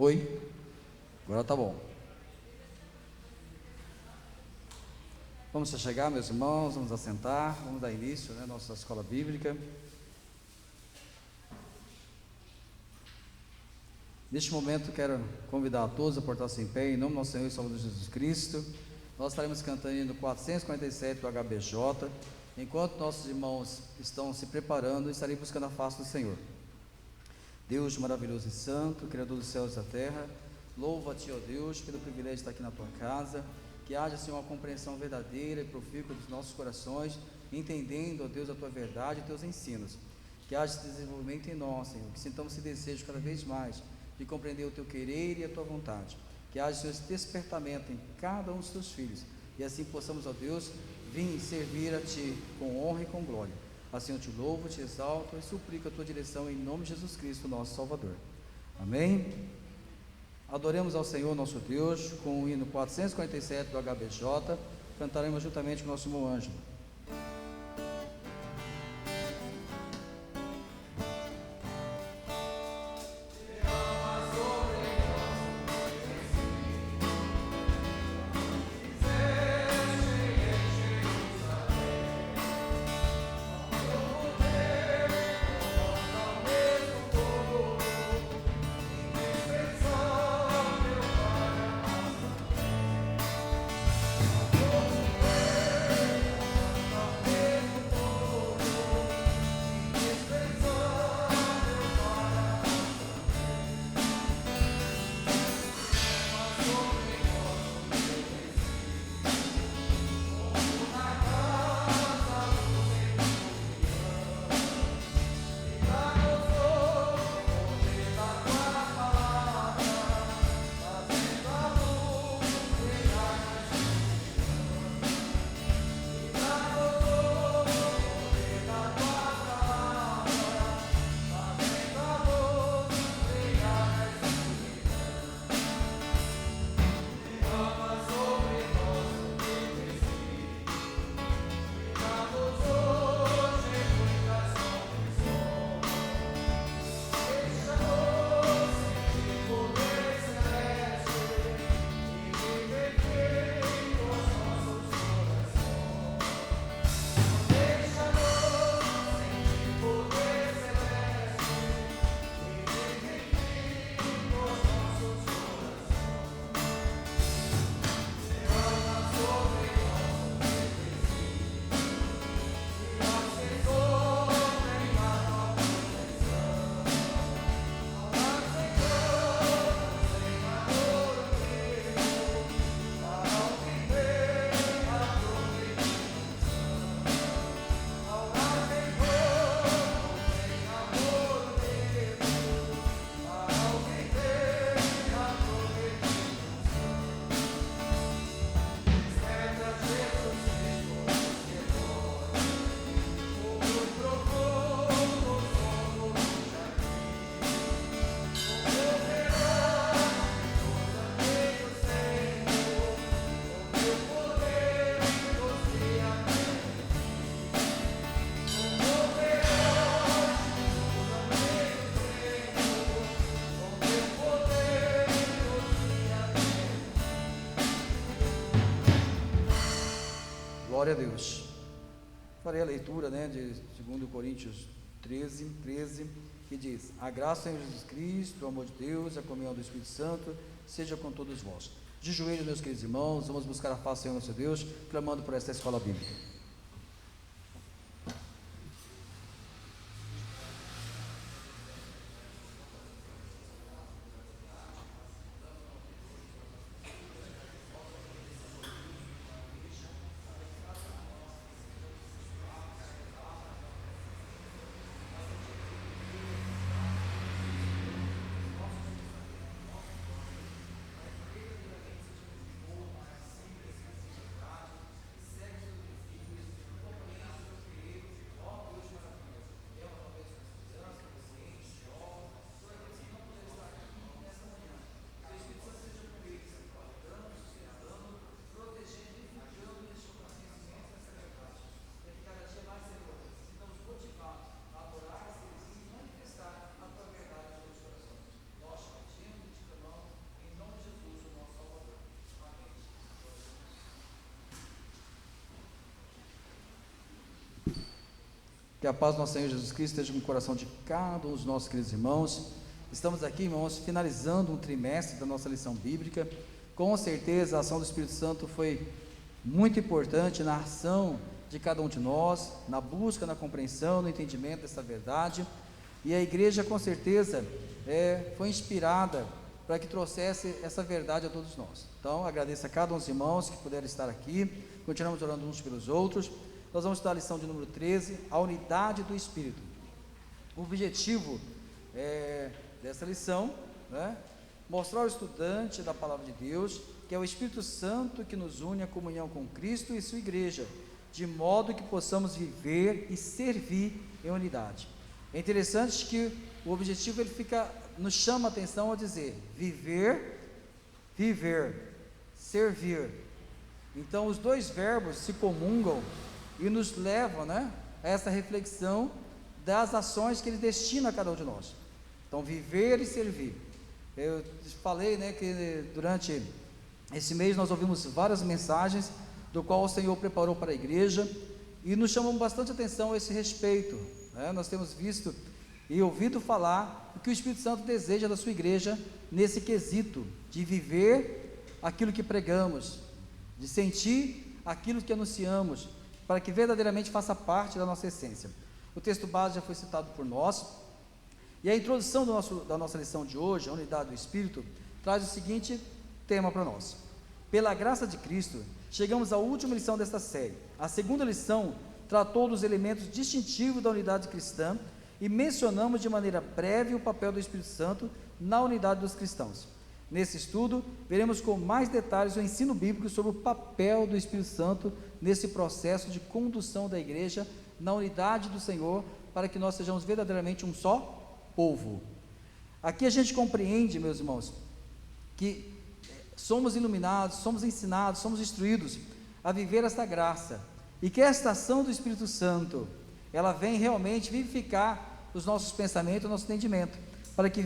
Oi? Agora tá bom. Vamos chegar, meus irmãos, vamos assentar, vamos dar início, à nossa escola bíblica. Neste momento quero convidar a todos a portar-se em pé, em nome do nosso Senhor e Salvador Jesus Cristo. Nós estaremos cantando no 447 do HBJ. Enquanto nossos irmãos estão se preparando, estarei buscando a face do Senhor. Deus maravilhoso e santo, Criador dos céus e da terra, louva-te, ó Deus, pelo privilégio de estar aqui na tua casa. Que haja, Senhor, uma compreensão verdadeira e profícua dos nossos corações, entendendo, ó Deus, a tua verdade e teus ensinos. Que haja esse desenvolvimento em nós, Senhor, que sintamos esse desejo cada vez mais de compreender o teu querer e a tua vontade. Que haja, Senhor, esse despertamento em cada um dos teus filhos, e assim possamos, ó Deus, vir servir a ti com honra e com glória. Assim eu te louvo, te exalto e suplico a tua direção em nome de Jesus Cristo, nosso Salvador. Amém? Adoremos ao Senhor nosso Deus com o hino 447 do HBJ. Cantaremos juntamente com o nosso irmão Ângelo. Glória a Deus. Farei a leitura de 2 Coríntios 13, que diz: a graça em Jesus Cristo, o amor de Deus, a comunhão do Espírito Santo, seja com todos vós. De joelhos, meus queridos irmãos, vamos buscar a face do Senhor nosso Deus, clamando por esta escola bíblica. Que a paz do nosso Senhor Jesus Cristo esteja no coração de cada um dos nossos queridos irmãos. Estamos aqui, irmãos, finalizando um trimestre da nossa lição bíblica. Com certeza a ação do Espírito Santo foi muito importante na ação de cada um de nós, na busca, na compreensão, no entendimento dessa verdade. E a igreja com certeza foi inspirada para que trouxesse essa verdade a todos nós. Então agradeço a cada um dos irmãos que puderam estar aqui. Continuamos orando uns pelos outros. Nós vamos estudar a lição de número 13, a unidade do Espírito. O objetivo dessa lição, mostrar ao estudante da palavra de Deus que é o Espírito Santo que nos une à comunhão com Cristo e sua igreja, de modo que possamos viver e servir em unidade. É interessante que o objetivo nos chama a atenção ao dizer viver, servir. Então os dois verbos se comungam e nos levam a essa reflexão das ações que ele destina a cada um de nós. Então viver e servir. Eu falei que durante esse mês nós ouvimos várias mensagens do qual o Senhor preparou para a igreja e nos chamam bastante atenção a esse respeito. Nós temos visto e ouvido falar o que o Espírito Santo deseja da sua igreja nesse quesito de viver aquilo que pregamos, de sentir aquilo que anunciamos, para que verdadeiramente faça parte da nossa essência. O texto base já foi citado por nós, e a introdução da nossa lição de hoje, a unidade do Espírito, traz o seguinte tema para nós: pela graça de Cristo, chegamos à última lição desta série. A segunda lição tratou dos elementos distintivos da unidade cristã e mencionamos de maneira breve o papel do Espírito Santo na unidade dos cristãos. Nesse estudo, veremos com mais detalhes o ensino bíblico sobre o papel do Espírito Santo nesse processo de condução da igreja na unidade do Senhor, para que nós sejamos verdadeiramente um só povo. Aqui a gente compreende, meus irmãos, que somos iluminados, somos ensinados, somos instruídos a viver esta graça, e que esta ação do Espírito Santo, ela vem realmente vivificar os nossos pensamentos, o nosso entendimento, para que,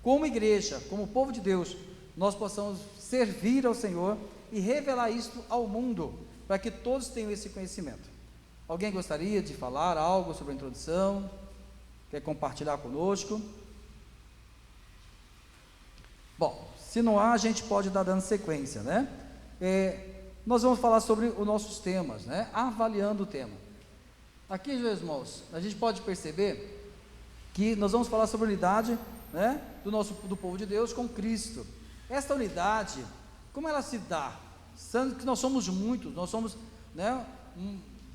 como igreja, como povo de Deus, nós possamos servir ao Senhor e revelar isto ao mundo, para que todos tenham esse conhecimento. Alguém gostaria de falar algo sobre a introdução? Quer compartilhar conosco? Bom, se não há, a gente pode dar dando sequência, nós vamos falar sobre os nossos temas, avaliando o tema. Aqui, meus irmãos, a gente pode perceber que nós vamos falar sobre a unidade, do povo de Deus com Cristo. Esta unidade, como ela se dá? Sendo que nós somos muitos, nós somos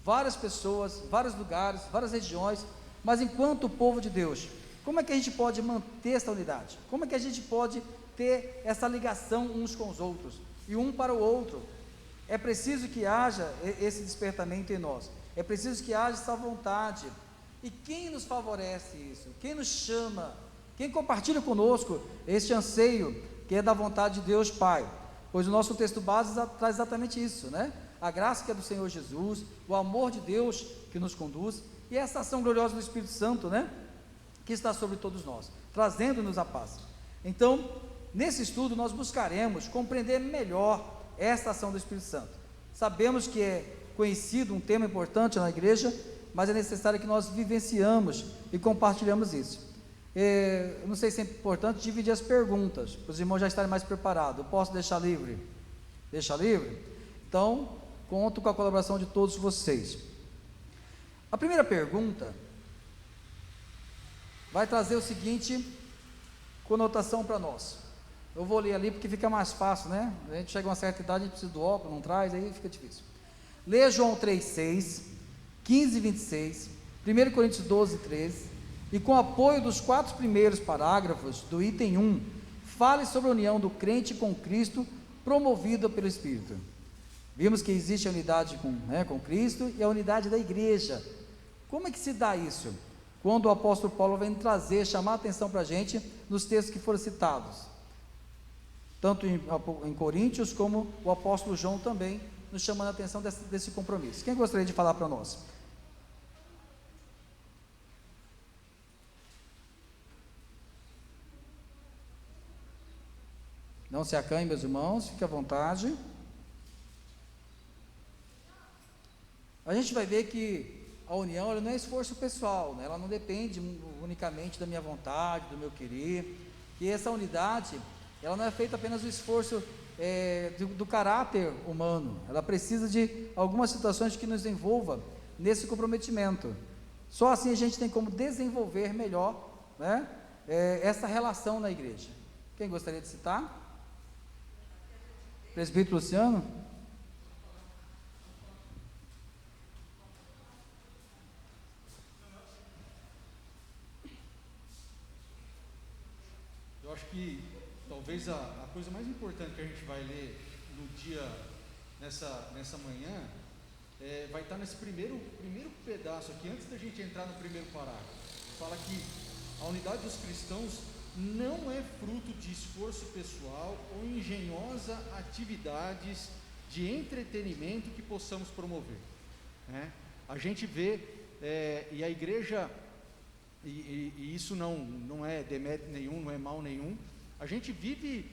várias pessoas, vários lugares, várias regiões, mas enquanto povo de Deus, como é que a gente pode manter essa unidade? Como é que a gente pode ter essa ligação uns com os outros e um para o outro? É preciso que haja esse despertamento em nós, é preciso que haja essa vontade. E quem nos favorece isso? Quem nos chama? Quem compartilha conosco este anseio que é da vontade de Deus Pai? Pois o nosso texto base traz exatamente isso, a graça que é do Senhor Jesus, o amor de Deus que nos conduz, e essa ação gloriosa do Espírito Santo, que está sobre todos nós, trazendo-nos a paz. Então, nesse estudo nós buscaremos compreender melhor essa ação do Espírito Santo. Sabemos que é conhecido um tema importante na igreja, mas é necessário que nós vivenciamos e compartilhamos isso. Eu não sei se é importante dividir as perguntas, para os irmãos já estarem mais preparados. Eu posso deixar livre? Deixa livre? Então, conto com a colaboração de todos vocês. A primeira pergunta vai trazer o seguinte conotação para nós. Eu vou ler ali porque fica mais fácil, A gente chega a uma certa idade, a gente precisa do óculos, não traz, aí fica difícil. Leia João 3,6, 15 e 26, 1 Coríntios 12, 13, e com apoio dos 4 primeiros parágrafos do item 1, fale sobre a união do crente com Cristo, promovida pelo Espírito. Vimos que existe a unidade com Cristo e a unidade da igreja. Como é que se dá isso? Quando o apóstolo Paulo vem chamar a atenção para a gente nos textos que foram citados, tanto em Coríntios, como o apóstolo João também, nos chamando a atenção desse compromisso. Quem gostaria de falar para nós? Não se acanhem, meus irmãos, fique à vontade. A gente vai ver que a união ela não é esforço pessoal, né? Ela não depende unicamente da minha vontade, do meu querer, e essa unidade, ela não é feita apenas do esforço do caráter humano, ela precisa de algumas situações que nos envolva nesse comprometimento. Só assim a gente tem como desenvolver melhor, né, essa relação na igreja. Quem gostaria de citar? Presbítero Luciano? Eu acho que talvez a coisa mais importante que a gente vai ler no dia, nessa manhã, vai estar nesse primeiro pedaço aqui, antes da gente entrar no primeiro parágrafo. Fala que a unidade dos cristãos não é fruto de esforço pessoal ou engenhosa atividades de entretenimento que possamos promover, né? A gente vê, e a igreja, e isso não é demérito nenhum, não é mal nenhum, a gente vive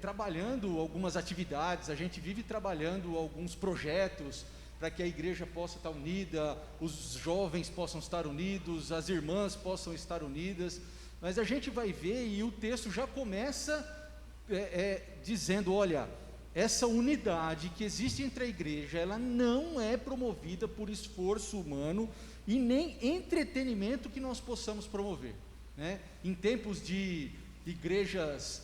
trabalhando algumas atividades, a gente vive trabalhando alguns projetos para que a igreja possa estar unida, os jovens possam estar unidos, as irmãs possam estar unidas, mas a gente vai ver, e o texto já começa dizendo, olha, essa unidade que existe entre a igreja, ela não é promovida por esforço humano e nem entretenimento que nós possamos promover, né? Em tempos de igrejas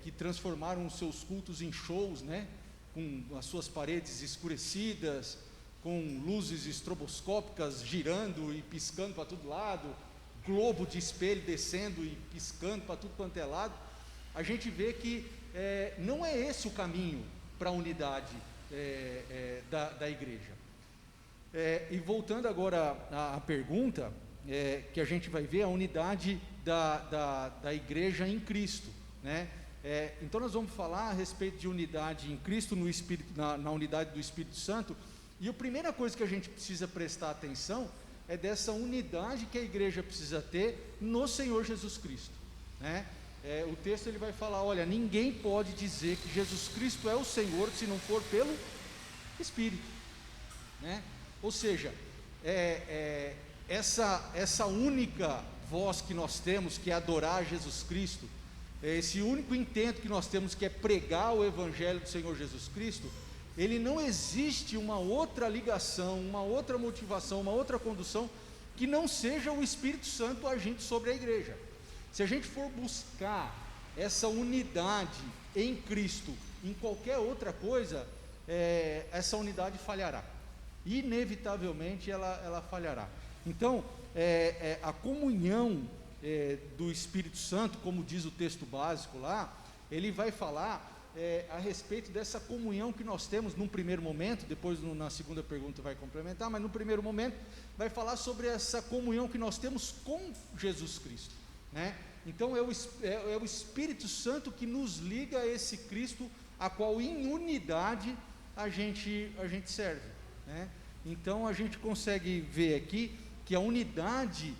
que transformaram os seus cultos em shows, né? Com as suas paredes escurecidas, com luzes estroboscópicas girando e piscando para todo lado, globo de espelho descendo e piscando para tudo quanto é lado, a gente vê que não é esse o caminho para a unidade da igreja. E voltando agora à pergunta, que a gente vai ver a unidade da igreja em Cristo, né? Então nós vamos falar a respeito de unidade em Cristo, no Espírito, na unidade do Espírito Santo, e a primeira coisa que a gente precisa prestar atenção é dessa unidade que a igreja precisa ter no Senhor Jesus Cristo, né? O texto ele vai falar, olha, ninguém pode dizer que Jesus Cristo é o Senhor se não for pelo Espírito, né? Ou seja, essa única voz que nós temos, que é adorar Jesus Cristo, esse único intento que nós temos, que é pregar o Evangelho do Senhor Jesus Cristo, ele não existe uma outra ligação, uma outra motivação, uma outra condução, que não seja o Espírito Santo agindo sobre a igreja. Se a gente for buscar essa unidade em Cristo, em qualquer outra coisa, essa unidade falhará, inevitavelmente ela falhará. Então, a comunhão do Espírito Santo, como diz o texto básico lá, ele vai falar a respeito dessa comunhão que nós temos num primeiro momento, depois na segunda pergunta vai complementar, mas no primeiro momento vai falar sobre essa comunhão que nós temos com Jesus Cristo, né? Então é o Espírito Santo que nos liga a esse Cristo, a qual em unidade a gente serve, né? Então a gente consegue ver aqui que a unidade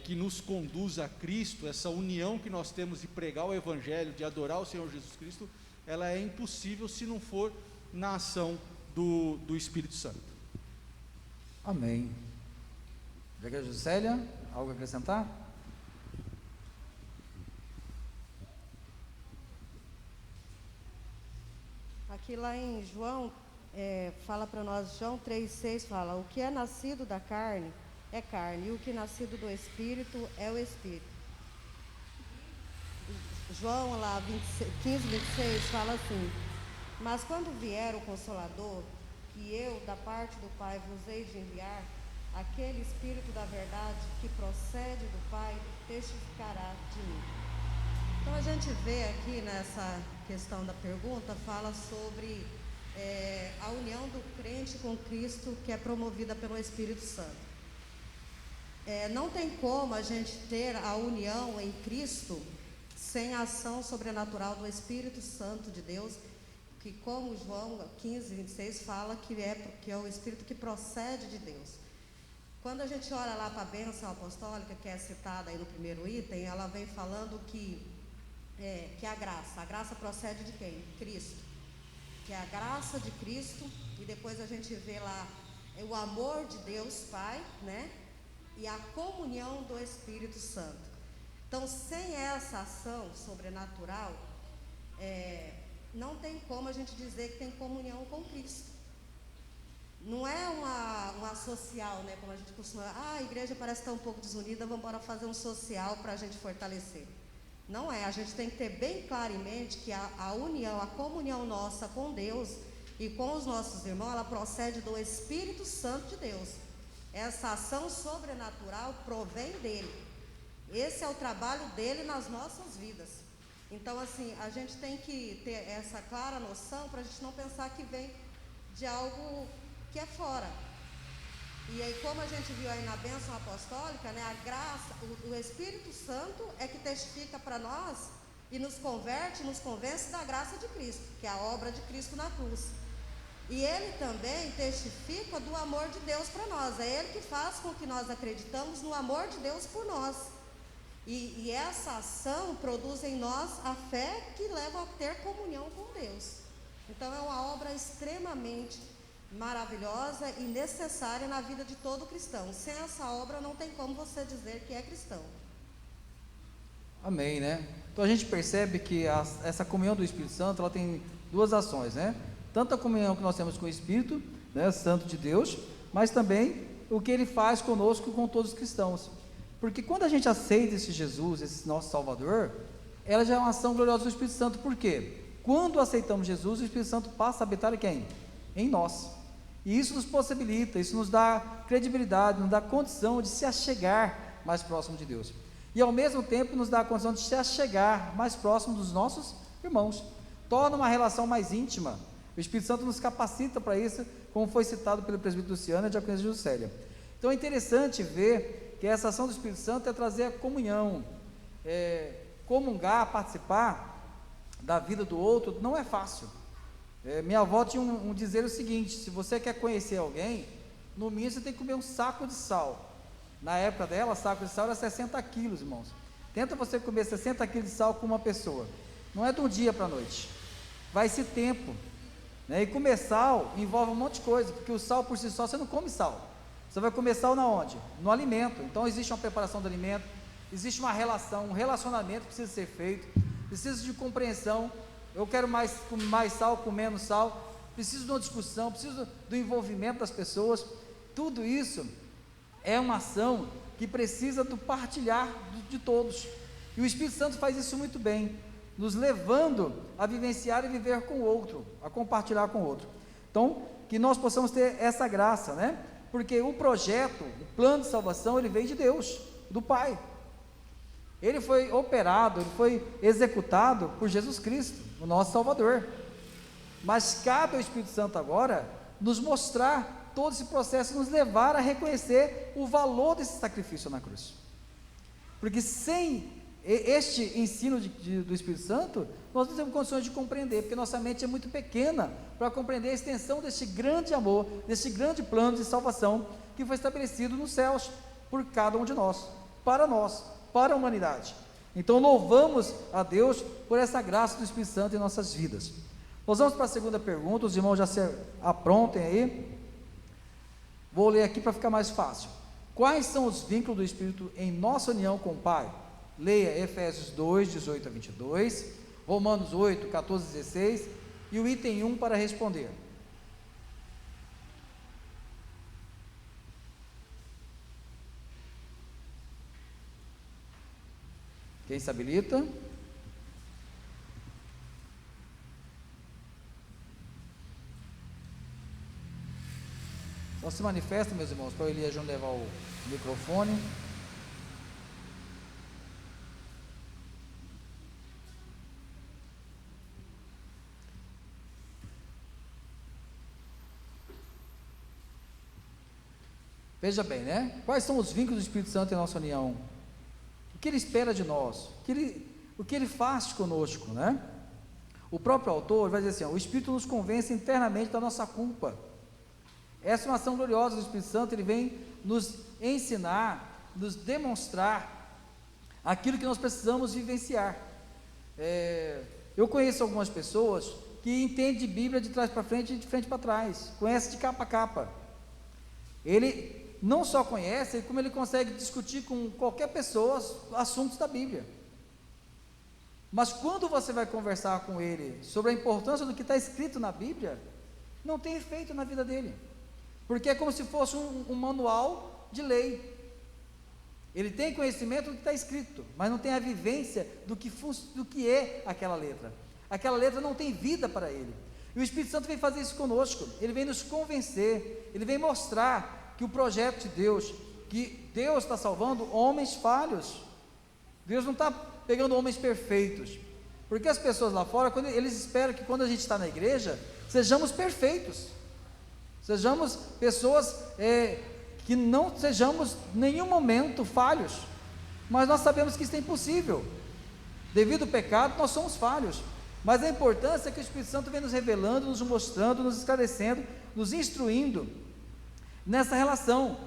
que nos conduz a Cristo, essa união que nós temos de pregar o Evangelho, de adorar o Senhor Jesus Cristo, ela é impossível se não for na ação do Espírito Santo. Amém. Igreja Juscelia, algo a acrescentar? Aqui lá em João, fala para nós, João 3,6 fala, o que é nascido da carne é carne, e o que é nascido do Espírito é o Espírito. João lá 15:26 fala assim, mas quando vier o Consolador, que eu da parte do Pai vos hei de enviar, aquele Espírito da verdade que procede do Pai testificará de mim. Então a gente vê aqui nessa questão da pergunta, fala sobre a união do crente com Cristo, que é promovida pelo Espírito Santo. Não tem como a gente ter a união em Cristo sem a ação sobrenatural do Espírito Santo de Deus, que como João 15:26 fala que é o Espírito que procede de Deus. Quando a gente olha lá para a bênção apostólica, que é citada aí no primeiro item, ela vem falando que a graça procede de quem? Cristo, que é a graça de Cristo, e depois a gente vê lá é o amor de Deus Pai, né? E a comunhão do Espírito Santo. Então, sem essa ação sobrenatural, não tem como a gente dizer que tem comunhão com Cristo. Não é uma social, né? Como a gente costuma, a igreja parece estar um pouco desunida, vamos embora fazer um social para a gente fortalecer. Não é, a gente tem que ter bem claro em mente que a união, a comunhão nossa com Deus e com os nossos irmãos, ela procede do Espírito Santo de Deus. Essa ação sobrenatural provém dele. Esse é o trabalho dele nas nossas vidas. Então, assim, a gente tem que ter essa clara noção para a gente não pensar que vem de algo que é fora. E aí, como a gente viu aí na bênção apostólica, né, a graça, o Espírito Santo é que testifica para nós e nos convence da graça de Cristo, que é a obra de Cristo na cruz. E ele também testifica do amor de Deus para nós. É ele que faz com que nós acreditamos no amor de Deus por nós. E essa ação produz em nós a fé que leva a ter comunhão com Deus. Então é uma obra extremamente maravilhosa e necessária na vida de todo cristão. Sem essa obra não tem como você dizer que é cristão. Amém, né? Então a gente percebe que essa comunhão do Espírito Santo, ela tem duas ações, né? Tanto a comunhão que nós temos com o Espírito, né, Santo de Deus, mas também o que ele faz conosco e com todos os cristãos. Porque quando a gente aceita esse Jesus, esse nosso Salvador, ela já é uma ação gloriosa do Espírito Santo. Por quê? Quando aceitamos Jesus, o Espírito Santo passa a habitar em quem? Em nós. E isso nos possibilita, isso nos dá credibilidade, nos dá condição de se achegar mais próximo de Deus. E ao mesmo tempo nos dá a condição de se achegar mais próximo dos nossos irmãos. Torna uma relação mais íntima. O Espírito Santo nos capacita para isso, como foi citado pelo presbítero Luciano e a diaconisa Juscelia. Então é interessante ver que essa ação do Espírito Santo é trazer a comunhão, comungar, participar da vida do outro, não é fácil. Minha avó tinha um dizer o seguinte: se você quer conhecer alguém, no mínimo você tem que comer um saco de sal. Na época dela, saco de sal era 60 quilos, irmãos. Tenta você comer 60 quilos de sal com uma pessoa, não é de um dia para a noite, vai esse tempo, né? E comer sal envolve um monte de coisa, porque o sal por si só, você não come sal. Você vai comer sal na onde? No alimento. Então existe uma preparação do alimento, existe uma relação, um relacionamento que precisa ser feito, precisa de compreensão. Eu quero mais sal, com menos sal, preciso de uma discussão, preciso do envolvimento das pessoas. Tudo isso é uma ação que precisa do partilhar de todos. E o Espírito Santo faz isso muito bem, nos levando a vivenciar e viver com o outro, a compartilhar com o outro. Então, que nós possamos ter essa graça, né? Porque o projeto, o plano de salvação, ele veio de Deus, do Pai. Ele foi operado, ele foi executado por Jesus Cristo, o nosso Salvador. Mas cabe ao Espírito Santo agora nos mostrar todo esse processo, nos levar a reconhecer o valor desse sacrifício na cruz. Porque sem este ensino do Espírito Santo, nós não temos condições de compreender, porque nossa mente é muito pequena para compreender a extensão deste grande amor, deste grande plano de salvação que foi estabelecido nos céus por cada um de nós, para a humanidade. Então louvamos a Deus por essa graça do Espírito Santo em nossas vidas. Nós vamos para a segunda pergunta, os irmãos já se aprontem aí. Vou ler aqui para ficar mais fácil. Quais são os vínculos do Espírito em nossa união com o Pai? Leia Efésios 2, 18 a 22, Romanos 8, 14 a 16 e o item 1 para responder. Quem se habilita? Só se manifesta, meus irmãos, para o Elias João levar o microfone. Veja bem, né? Quais são os vínculos do Espírito Santo em nossa união? O que ele espera de nós? O que ele faz conosco, né? O próprio autor vai dizer assim: o Espírito nos convence internamente da nossa culpa. Essa é uma ação gloriosa do Espírito Santo. Ele vem nos ensinar, nos demonstrar aquilo que nós precisamos vivenciar. Eu conheço algumas pessoas que entendem de Bíblia de trás para frente e de frente para trás, conhecem de capa a capa. Ele não só conhece, como ele consegue discutir com qualquer pessoa assuntos da Bíblia. Mas quando você vai conversar com ele sobre a importância do que está escrito na Bíblia, não tem efeito na vida dele, porque é como se fosse um manual de lei. Ele tem conhecimento do que está escrito, mas não tem a vivência do que é aquela letra. Aquela letra não tem vida para ele. E o Espírito Santo vem fazer isso conosco. Ele vem nos convencer, ele vem mostrar que o projeto de Deus, que Deus está salvando homens falhos. Deus não está pegando homens perfeitos, porque as pessoas lá fora, eles esperam que quando a gente está na igreja, sejamos perfeitos, sejamos pessoas que não sejamos em nenhum momento falhos, mas nós sabemos que isso é impossível. Devido ao pecado, nós somos falhos, mas a importância é que o Espírito Santo vem nos revelando, nos mostrando, nos esclarecendo, nos instruindo nessa relação.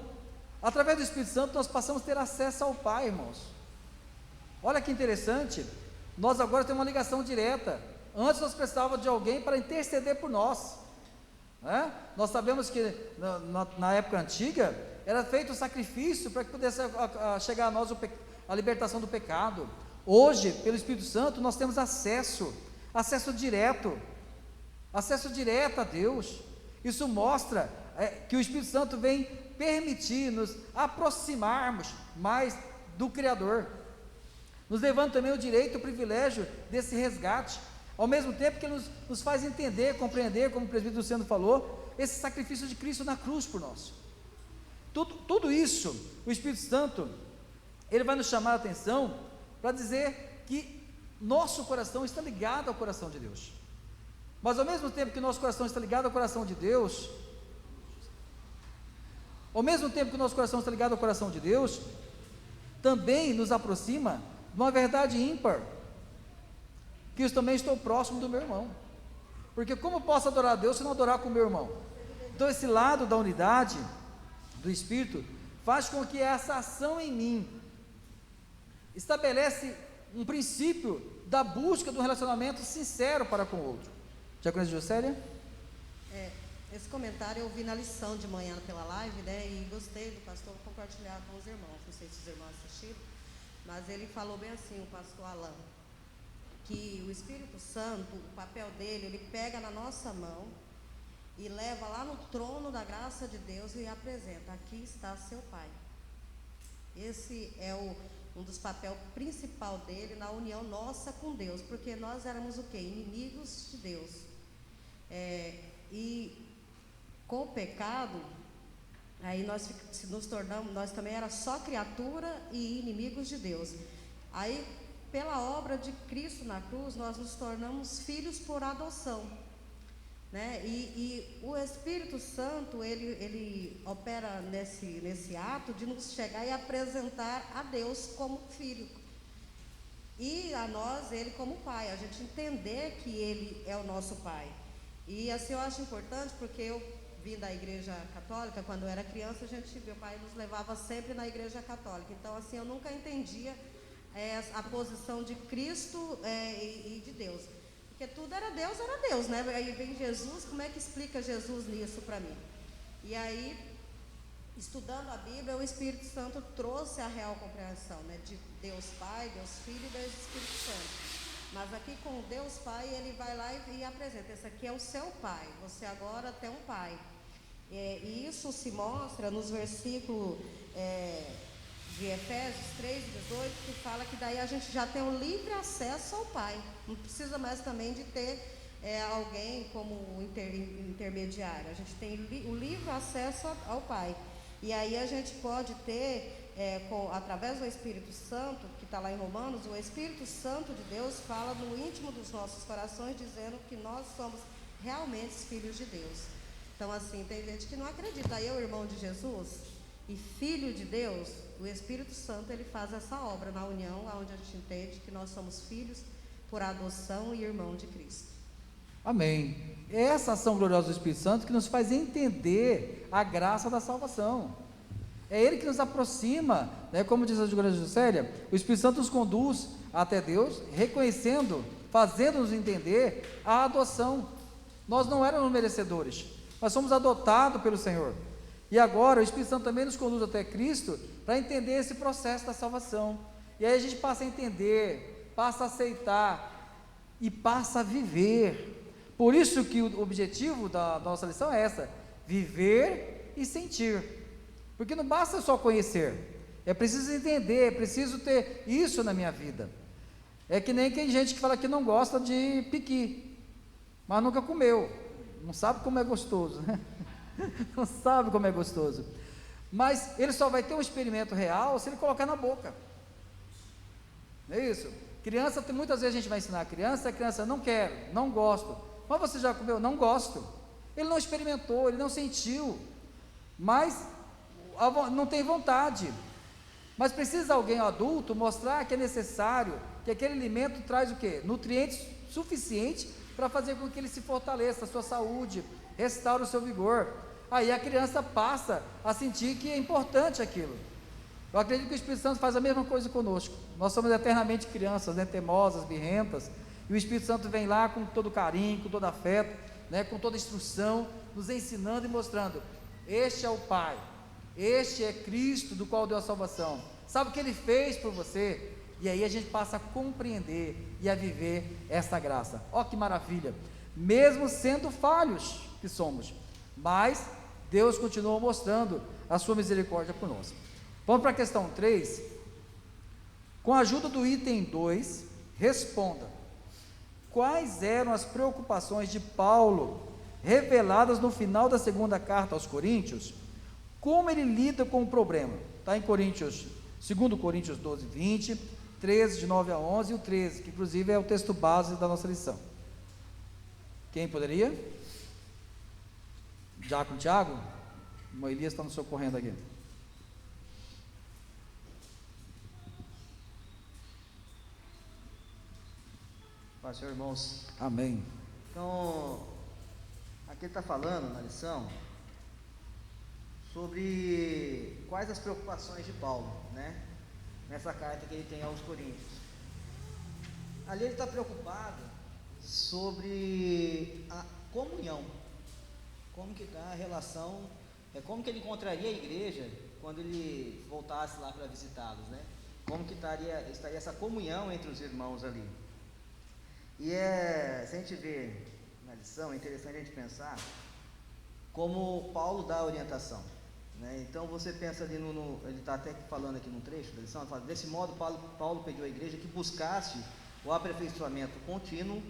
Através do Espírito Santo nós passamos a ter acesso ao Pai, irmãos. Olha que interessante, nós agora temos uma ligação direta. Antes nós precisávamos de alguém para interceder por nós, né? Nós sabemos que na época antiga era feito o sacrifício para que pudesse chegar a nós a libertação do pecado. Hoje, pelo Espírito Santo, nós temos acesso direto a Deus. Isso mostra que o Espírito Santo vem permitir nos aproximarmos mais do Criador, nos levando também o direito e o privilégio desse resgate, ao mesmo tempo que nos faz entender, compreender, como o presbítero Luciano falou, esse sacrifício de Cristo na cruz por nós. Tudo isso, o Espírito Santo, ele vai nos chamar a atenção para dizer que nosso coração está ligado ao coração de Deus, mas ao mesmo tempo que nosso coração está ligado ao coração de Deus, também nos aproxima de uma verdade ímpar, que eu também estou próximo do meu irmão, porque como posso adorar a Deus se não adorar com o meu irmão? Então esse lado da unidade do Espírito faz com que essa ação em mim estabelece um princípio da busca de um relacionamento sincero para com o outro. Já conhece Juscelia? Esse comentário eu vi na lição de manhã pela live, né, e gostei do pastor compartilhar com os irmãos, não sei se os irmãos assistiram, mas ele falou bem assim, o pastor Alain, que o Espírito Santo, o papel dele, ele pega na nossa mão e leva lá no trono da graça de Deus e apresenta: aqui está seu Pai. Esse é um dos papéis principal dele na união nossa com Deus, porque nós éramos o quê? Inimigos de Deus. E com o pecado, aí nós nos tornamos, nós também era só criatura e inimigos de Deus. Aí, pela obra de Cristo na cruz, nós nos tornamos filhos por adoção, né? E o Espírito Santo, ele opera nesse ato de nos chegar e apresentar a Deus como filho, e a nós, ele como pai, a gente entender que ele é o nosso pai. E assim eu acho importante, porque eu vim da igreja católica, quando eu era criança, meu pai nos levava sempre na igreja católica, então assim, eu nunca entendia a posição de Cristo e de Deus, porque tudo era Deus, né? Aí vem Jesus, como é que explica Jesus nisso para mim? E aí, estudando a Bíblia, o Espírito Santo trouxe a real compreensão, né, de Deus Pai, Deus Filho e Deus Espírito Santo. Mas aqui com Deus Pai, ele vai lá e apresenta: esse aqui é o seu Pai, você agora tem um Pai. E isso se mostra nos versículos de Efésios 3:18, que fala que daí a gente já tem um livre acesso ao Pai, não precisa mais também de ter alguém como intermediário, a gente tem o livre acesso ao Pai. E aí a gente pode ter, através do Espírito Santo, que está lá em Romanos, o Espírito Santo de Deus fala no íntimo dos nossos corações, dizendo que nós somos realmente filhos de Deus. Então assim, tem gente que não acredita. Aí o irmão de Jesus e filho de Deus, o Espírito Santo, ele faz essa obra na união, onde a gente entende que nós somos filhos por adoção e irmão de Cristo. Amém. É essa ação gloriosa do Espírito Santo que nos faz entender a graça da salvação. É Ele que nos aproxima, né? Como diz a Igreja Juscelia, o Espírito Santo nos conduz até Deus, reconhecendo, fazendo-nos entender a adoção. Nós não éramos merecedores, nós somos adotados pelo Senhor. E agora o Espírito Santo também nos conduz até Cristo para entender esse processo da salvação. E aí a gente passa a entender, passa a aceitar e passa a viver. Por isso que o objetivo da nossa lição é essa: viver e sentir. Porque não basta só conhecer, é preciso entender, é preciso ter isso na minha vida. É que nem tem gente que fala que não gosta de piqui, mas nunca comeu, não sabe como é gostoso, né? Não sabe como é gostoso, mas ele só vai ter um experimento real se ele colocar na boca, não é isso? Criança, muitas vezes a gente vai ensinar a criança não quero, não gosto, mas você já comeu? Não gosto. Ele não experimentou, ele não sentiu, mas não tem vontade, mas precisa alguém adulto mostrar que é necessário, que aquele alimento traz o quê? Nutrientes suficientes para fazer com que ele se fortaleça, a sua saúde, restaure o seu vigor. Aí a criança passa a sentir que é importante aquilo. Eu acredito que o Espírito Santo faz a mesma coisa conosco. Nós somos eternamente crianças, né, temosas, birrentas, e o Espírito Santo vem lá com todo carinho, com todo afeto, né, com toda instrução, nos ensinando e mostrando: este é o Pai, este é Cristo, do qual deu a salvação, sabe o que Ele fez por você? E aí a gente passa a compreender e a viver essa graça. Ó que maravilha, mesmo sendo falhos que somos, mas Deus continua mostrando a sua misericórdia por nós. Vamos para a questão 3, com a ajuda do item 2, responda: quais eram as preocupações de Paulo, reveladas no final da segunda carta aos Coríntios? Como ele lida com o problema? Está em 2 Coríntios 12, 20, 13, de 9 a 11, e o 13, que inclusive é o texto base da nossa lição. Quem poderia? Diácono Tiago? O Elias está nos socorrendo aqui. Paz, Senhor, irmãos. Amém. Então, aqui ele está falando na lição sobre quais as preocupações de Paulo, né? Nessa carta que ele tem aos Coríntios. Ali ele está preocupado sobre a comunhão, como que está a relação, como que ele encontraria a igreja quando ele voltasse lá para visitá-los, né? Como que estaria essa comunhão entre os irmãos ali. E se a gente vê na lição, é interessante a gente pensar como Paulo dá a orientação, né? Então você pensa ali ele está até falando aqui num trecho da lição, ele fala: desse modo Paulo pediu à igreja que buscasse o aperfeiçoamento contínuo,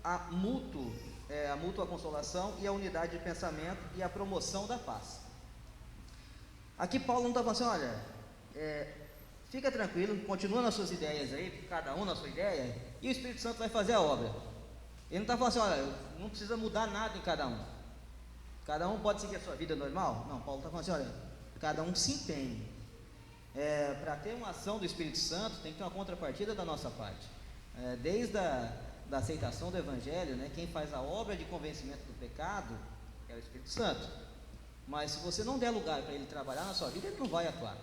a mútua consolação e a unidade de pensamento e a promoção da paz. Aqui Paulo não está falando assim: olha, fica tranquilo, continua nas suas ideias aí, cada um na sua ideia, e o Espírito Santo vai fazer a obra. Ele não está falando assim: olha, não precisa mudar nada em cada um pode seguir a sua vida normal. Não, Paulo está falando assim: olha, cada um se empenhe. Para ter uma ação do Espírito Santo, tem que ter uma contrapartida da nossa parte. Desde da aceitação do Evangelho, né, quem faz a obra de convencimento do pecado é o Espírito Santo. Mas se você não der lugar para ele trabalhar na sua vida, ele não vai atuar.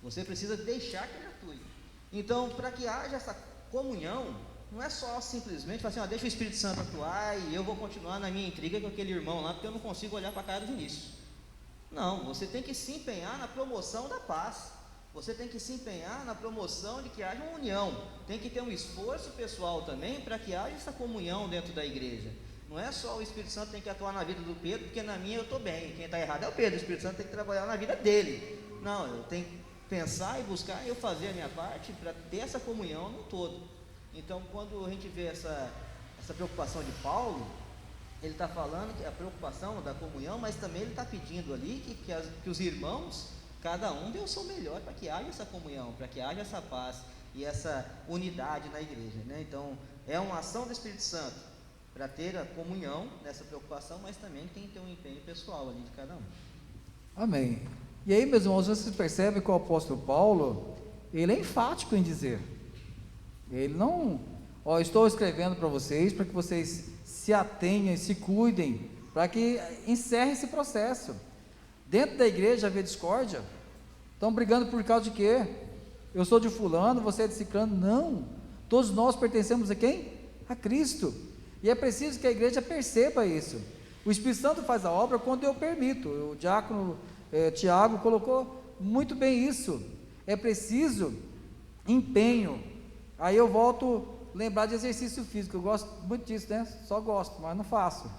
Você precisa deixar que ele atue. Então, para que haja essa comunhão, não é só simplesmente falar assim: deixa o Espírito Santo atuar e eu vou continuar na minha intriga com aquele irmão lá, porque eu não consigo olhar para a cara do Vinícius. Não, você tem que se empenhar na promoção da paz. Você tem que se empenhar na promoção de que haja uma união. Tem que ter um esforço pessoal também para que haja essa comunhão dentro da igreja. Não é só o Espírito Santo tem que atuar na vida do Pedro, porque na minha eu estou bem. Quem está errado é o Pedro. O Espírito Santo tem que trabalhar na vida dele. Não, eu tenho que pensar e buscar e eu fazer a minha parte para ter essa comunhão no todo. Então, quando a gente vê essa preocupação de Paulo, ele está falando que a preocupação da comunhão, mas também ele está pedindo ali que os irmãos, cada um dê o seu melhor para que haja essa comunhão, para que haja essa paz e essa unidade na igreja, né? Então, é uma ação do Espírito Santo para ter a comunhão nessa preocupação, mas também tem que ter um empenho pessoal ali de cada um. Amém. E aí, meus irmãos, vocês percebem que o apóstolo Paulo, ele é enfático em dizer, ele não, estou escrevendo para vocês, para que vocês se atenham e se cuidem, para que encerre esse processo. Dentro da igreja havia discórdia, estão brigando por causa de quê? Eu sou de fulano, você é de ciclano. Não, todos nós pertencemos a quem? A Cristo, e é preciso que a igreja perceba isso. O Espírito Santo faz a obra quando eu permito. O diácono Tiago colocou muito bem isso. É preciso empenho. Aí eu volto a lembrar de exercício físico. Eu gosto muito disso, né? Só gosto, mas não faço.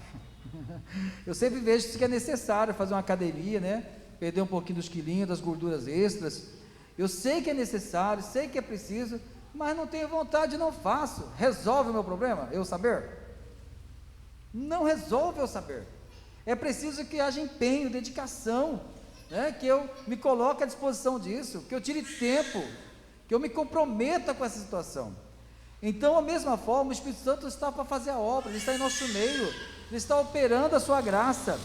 Eu sempre vejo que é necessário fazer uma academia, né? Perder um pouquinho dos quilinhos, das gorduras extras. Eu sei que é necessário, sei que é preciso, mas não tenho vontade, não faço. Resolve o meu problema? Eu saber? Não resolve eu saber. É preciso que haja empenho, dedicação, né? Que eu me coloque à disposição disso, que eu tire tempo, que eu me comprometa com essa situação. Então, da mesma forma, o Espírito Santo está para fazer a obra, Ele está em nosso meio, Ele está operando a sua graça,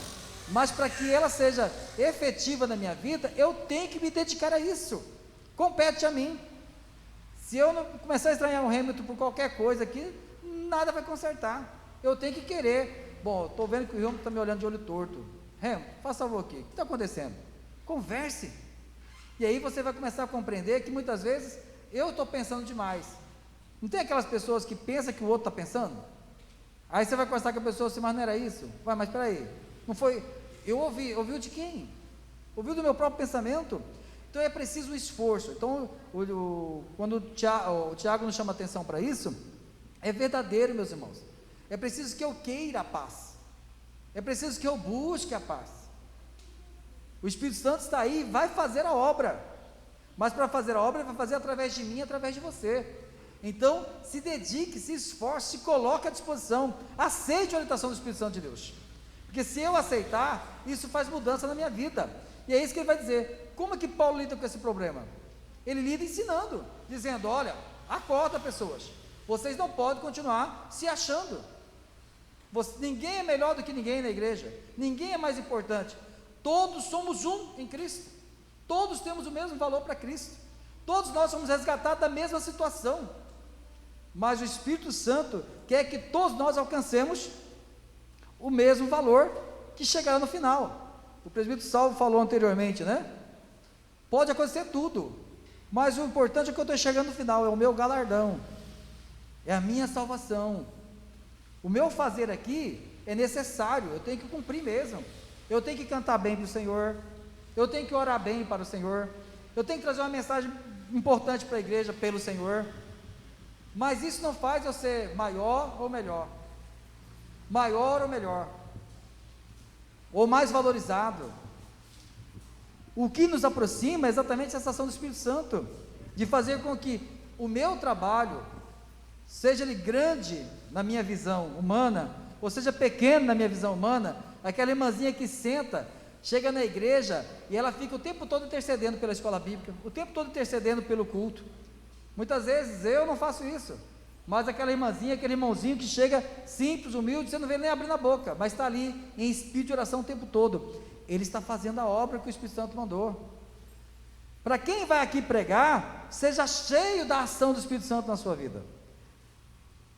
mas para que ela seja efetiva na minha vida, eu tenho que me dedicar a isso, compete a mim. Se eu não começar a estranhar o Hamilton por qualquer coisa aqui, nada vai consertar, eu tenho que querer. Bom, estou vendo que o Hamilton está me olhando de olho torto. Hamilton, faça favor aqui, o que está acontecendo? Converse, e aí você vai começar a compreender que muitas vezes eu estou pensando demais. Não tem aquelas pessoas que pensam que o outro está pensando? Aí você vai conversar com a pessoa assim, mas não era isso? Vai, mas espera aí, não foi, eu ouvi de quem? Ouviu do meu próprio pensamento? Então é preciso um esforço. Então, quando o Tiago nos chama atenção para isso, é verdadeiro, meus irmãos. É preciso que eu queira a paz, é preciso que eu busque a paz. O Espírito Santo está aí, vai fazer a obra, mas para fazer a obra, ele vai fazer através de mim, através de você. Então, se dedique, se esforce, se coloque à disposição, aceite a orientação do Espírito Santo de Deus, porque se eu aceitar, isso faz mudança na minha vida, e é isso que ele vai dizer. Como é que Paulo lida com esse problema? Ele lida ensinando, dizendo, olha, acorda pessoas, vocês não podem continuar se achando, ninguém é melhor do que ninguém na igreja, ninguém é mais importante, todos somos um em Cristo, todos temos o mesmo valor para Cristo, todos nós somos resgatados da mesma situação, mas o Espírito Santo quer que todos nós alcancemos o mesmo valor que chegará no final. O presbítero Salvo falou anteriormente, né? Pode acontecer tudo, mas o importante é que eu estou chegando no final, é o meu galardão, é a minha salvação. O meu fazer aqui é necessário, eu tenho que cumprir mesmo, eu tenho que cantar bem para o Senhor, eu tenho que orar bem para o Senhor, eu tenho que trazer uma mensagem importante para a igreja pelo Senhor, mas isso não faz eu ser maior ou melhor, ou mais valorizado. O que nos aproxima é exatamente essa ação do Espírito Santo, de fazer com que o meu trabalho, seja ele grande na minha visão humana, ou seja pequeno na minha visão humana, aquela irmãzinha que senta, chega na igreja e ela fica o tempo todo intercedendo pela escola bíblica, o tempo todo intercedendo pelo culto. Muitas vezes eu não faço isso, mas aquela irmãzinha, aquele irmãozinho que chega simples, humilde, você não vê nem abrindo a boca, mas está ali em espírito de oração o tempo todo, ele está fazendo a obra que o Espírito Santo mandou. Para quem vai aqui pregar, seja cheio da ação do Espírito Santo na sua vida.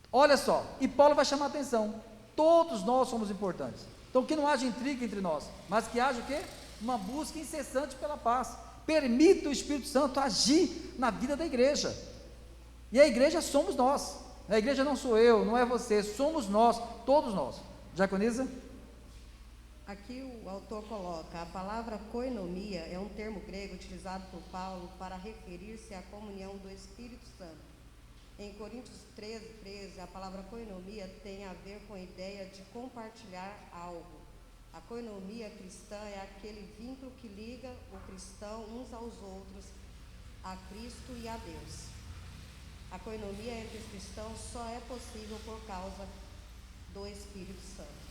Olha só, e Paulo vai chamar a atenção, todos nós somos importantes, então que não haja intriga entre nós, mas que haja o quê? Uma busca incessante pela paz. Permita o Espírito Santo agir na vida da igreja, e a igreja somos nós, a igreja não sou eu, não é você, somos nós, todos nós. Diaconisa? Aqui o autor coloca, a palavra koinonia é um termo grego utilizado por Paulo para referir-se à comunhão do Espírito Santo. Em Coríntios 13, a palavra koinonia tem a ver com a ideia de compartilhar algo. A koinonia cristã é aquele vínculo que liga o cristão uns aos outros, a Cristo e a Deus. A koinonia entre os cristãos só é possível por causa do Espírito Santo.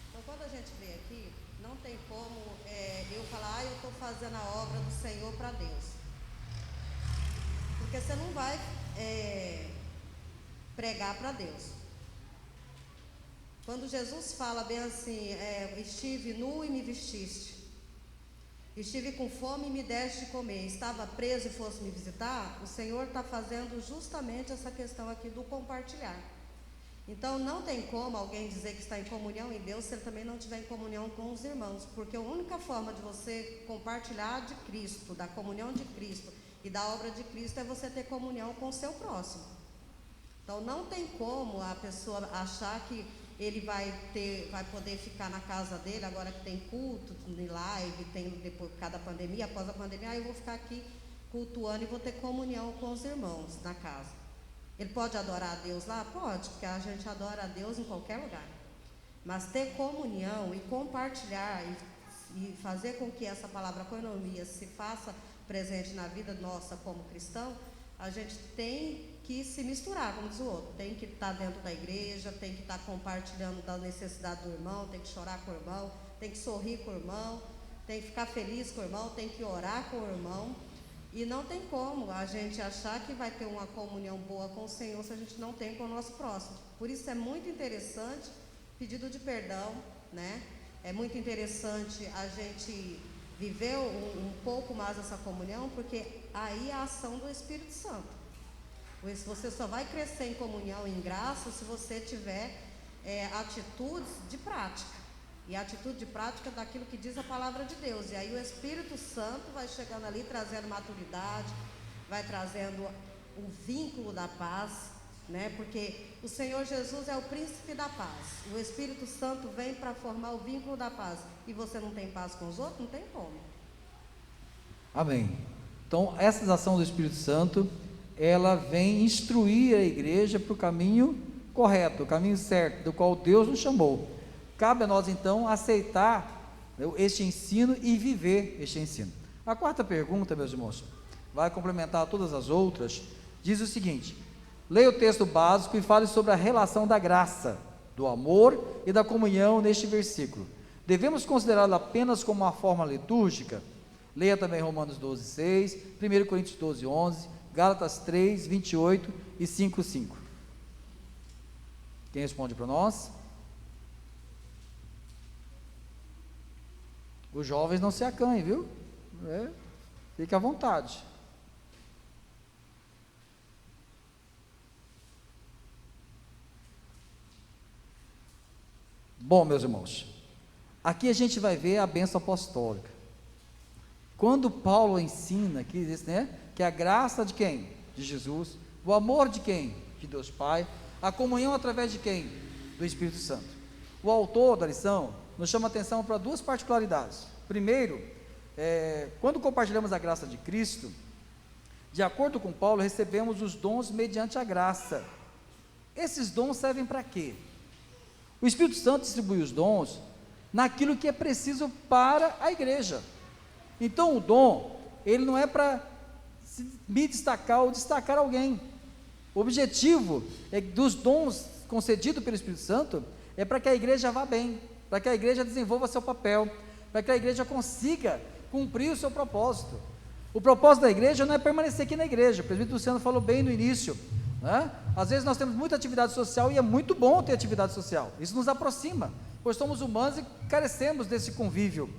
Então, quando a gente vê aqui, não tem como eu falar, eu estou fazendo a obra do Senhor para Deus, porque você não vai pregar para Deus. Quando Jesus fala bem assim, estive nu e me vestiste, estive com fome e me deste de comer, estava preso e fosse me visitar, o Senhor está fazendo justamente essa questão aqui do compartilhar. Então não tem como alguém dizer que está em comunhão em Deus se ele também não estiver em comunhão com os irmãos, porque a única forma de você compartilhar de Cristo, da comunhão de Cristo e da obra de Cristo, é você ter comunhão com o seu próximo. Então não tem como a pessoa achar que ele vai poder ficar na casa dele, agora que tem culto, de live, tem depois cada pandemia, após a pandemia, eu vou ficar aqui cultuando e vou ter comunhão com os irmãos na casa. Ele pode adorar a Deus lá? Pode, porque a gente adora a Deus em qualquer lugar. Mas ter comunhão e compartilhar e fazer com que essa palavra coinonia se faça presente na vida nossa como cristão, a gente tem que se misturar, como diz o outro, tem que estar dentro da igreja, tem que estar compartilhando da necessidade do irmão, tem que chorar com o irmão, tem que sorrir com o irmão, tem que ficar feliz com o irmão, tem que orar com o irmão, e não tem como a gente achar que vai ter uma comunhão boa com o Senhor se a gente não tem com o nosso próximo. Por isso é muito interessante pedido de perdão, né? É muito interessante a gente viver um pouco mais essa comunhão, porque aí é a ação do Espírito Santo. Você só vai crescer em comunhão, em graça, se você tiver atitudes de prática. E a atitude de prática daquilo que diz a palavra de Deus. E aí o Espírito Santo vai chegando ali, trazendo maturidade, vai trazendo o vínculo da paz, né? Porque o Senhor Jesus é o príncipe da paz. O Espírito Santo vem para formar o vínculo da paz. E você não tem paz com os outros? Não tem como. Amém. Então, essa ação do Espírito Santo, ela vem instruir a igreja para o caminho correto, o caminho certo, do qual Deus nos chamou. Cabe a nós, então, aceitar este ensino e viver este ensino. A quarta pergunta, meus irmãos, vai complementar todas as outras, diz o seguinte: leia o texto básico e fale sobre a relação da graça, do amor e da comunhão neste versículo. Devemos considerá-lo apenas como uma forma litúrgica? Leia também Romanos 12, 6, 1 Coríntios 12, 11, Gálatas 3, 28 e 5, 5. Quem responde para nós? Os jovens não se acanhem, viu? Fique à vontade. Bom, meus irmãos, aqui a gente vai ver a bênção apostólica. Quando Paulo ensina que existe, que a graça de quem? De Jesus. O amor de quem? De Deus Pai. A comunhão através de quem? Do Espírito Santo. O autor da lição nos chama a atenção para duas particularidades. Primeiro, quando compartilhamos a graça de Cristo, de acordo com Paulo, recebemos os dons mediante a graça. Esses dons servem para quê? O Espírito Santo distribui os dons naquilo que é preciso para a igreja. Então o dom, ele não é para me destacar ou destacar alguém. O objetivo dos dons concedidos pelo Espírito Santo é para que a igreja vá bem, para que a igreja desenvolva seu papel, para que a igreja consiga cumprir o seu propósito. O propósito da igreja não é permanecer aqui na igreja. O presbítero Luciano falou bem no início, né? Às vezes nós temos muita atividade social e é muito bom ter atividade social, isso nos aproxima, pois somos humanos e carecemos desse convívio,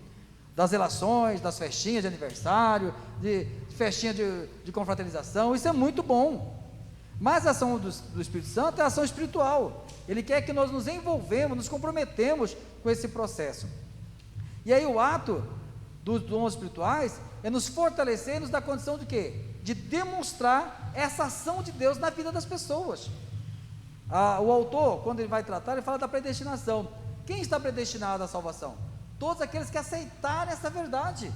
das relações, das festinhas de aniversário, de festinha de confraternização, isso é muito bom. Mas a ação do Espírito Santo é a ação espiritual, ele quer que nós nos envolvemos, nos comprometemos com esse processo. E aí o ato dos dons espirituais é nos fortalecer e nos dar condição de quê? De demonstrar essa ação de Deus na vida das pessoas. O autor, quando ele vai tratar, ele fala da predestinação. Quem está predestinado à salvação? Todos aqueles que aceitarem essa verdade.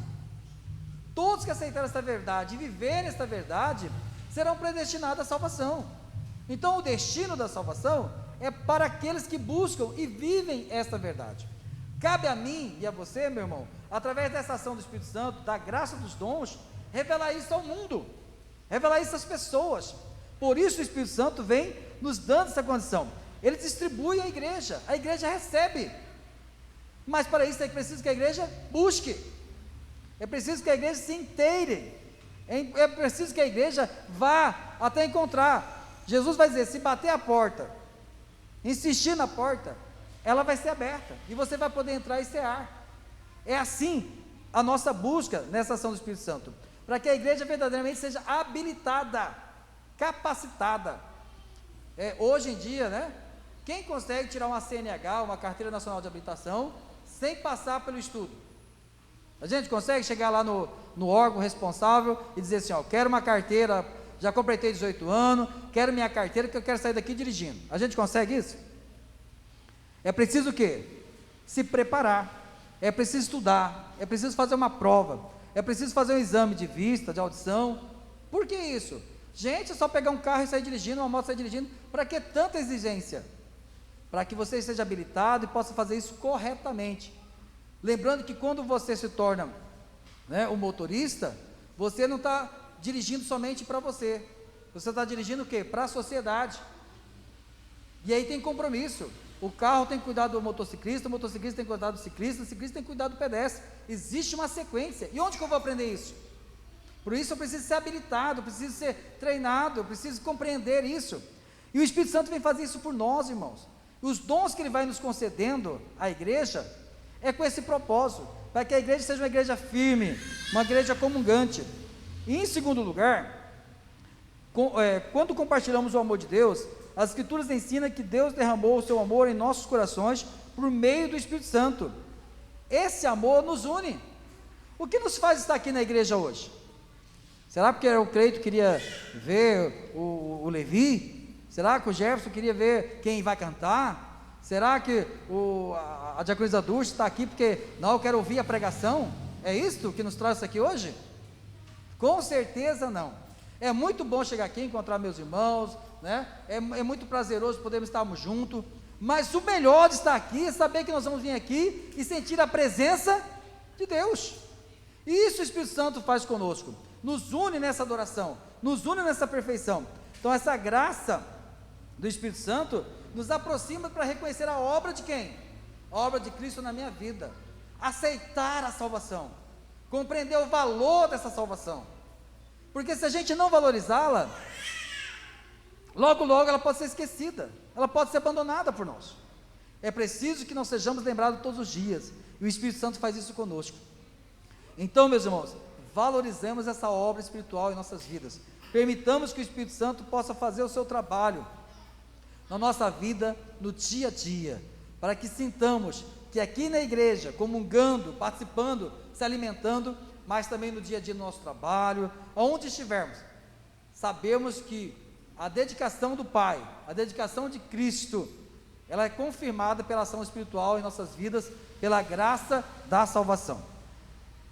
Todos que aceitarem essa verdade e viverem essa verdade, serão predestinados à salvação. Então o destino da salvação é para aqueles que buscam e vivem essa verdade. Cabe a mim e a você, meu irmão, através dessa ação do Espírito Santo, da graça dos dons, revelar isso ao mundo, revelar isso às pessoas. Por isso o Espírito Santo vem nos dando essa condição. Ele distribui a igreja recebe, mas para isso é preciso que a igreja busque, é preciso que a igreja se inteire, é preciso que a igreja vá até encontrar. Jesus vai dizer: se bater a porta, insistir na porta, ela vai ser aberta, e você vai poder entrar e cear. É assim a nossa busca nessa ação do Espírito Santo, para que a igreja verdadeiramente seja habilitada, capacitada. Hoje em dia, né, quem consegue tirar uma CNH, uma Carteira Nacional de Habilitação, sem passar pelo estudo? A gente consegue chegar lá no órgão responsável e dizer assim: quero uma carteira, já completei 18 anos, quero minha carteira que eu quero sair daqui dirigindo. A gente consegue isso? É preciso o quê? Se preparar, é preciso estudar, é preciso fazer uma prova, é preciso fazer um exame de vista, de audição. Por que isso? Gente, é só pegar um carro e sair dirigindo, uma moto e sair dirigindo, para que tanta exigência? Para que você seja habilitado e possa fazer isso corretamente. Lembrando que quando você se torna, né, um motorista, você não está dirigindo somente para você, você está dirigindo o quê? Para a sociedade. E aí tem compromisso. O carro tem que cuidar do motociclista, o motociclista tem que cuidar do ciclista, o ciclista tem que cuidar do pedestre. Existe uma sequência. E onde que eu vou aprender isso? Por isso eu preciso ser habilitado, eu preciso ser treinado, eu preciso compreender isso. E o Espírito Santo vem fazer isso por nós, irmãos. Os dons que Ele vai nos concedendo à igreja é com esse propósito, para que a igreja seja uma igreja firme, uma igreja comungante. E em segundo lugar, quando compartilhamos o amor de Deus, as Escrituras ensinam que Deus derramou o seu amor em nossos corações por meio do Espírito Santo. Esse amor nos une. O que nos faz estar aqui na igreja hoje? Será porque o Cleito queria ver o Levi? Será que o Jefferson queria ver quem vai cantar? Será que a diaconisa Dulce está aqui porque não, eu quero ouvir a pregação? É isso que nos traz aqui hoje? Com certeza não. É muito bom chegar aqui, encontrar meus irmãos, né? É muito prazeroso podermos estarmos juntos, mas o melhor de estar aqui é saber que nós vamos vir aqui e sentir a presença de Deus. E isso o Espírito Santo faz conosco, nos une nessa adoração, nos une nessa perfeição. Então essa graça do Espírito Santo nos aproxima para reconhecer a obra de quem? A obra de Cristo na minha vida, aceitar a salvação, compreender o valor dessa salvação, porque se a gente não valorizá-la, logo logo ela pode ser esquecida, ela pode ser abandonada por nós. É preciso que nós sejamos lembrados todos os dias, e o Espírito Santo faz isso conosco. Então, meus irmãos, valorizemos essa obra espiritual em nossas vidas, permitamos que o Espírito Santo possa fazer o seu trabalho na nossa vida, no dia a dia, para que sintamos que aqui na igreja, comungando, participando, se alimentando, mas também no dia a dia do nosso trabalho, aonde estivermos, sabemos que a dedicação do Pai, a dedicação de Cristo, ela é confirmada pela ação espiritual em nossas vidas, pela graça da salvação.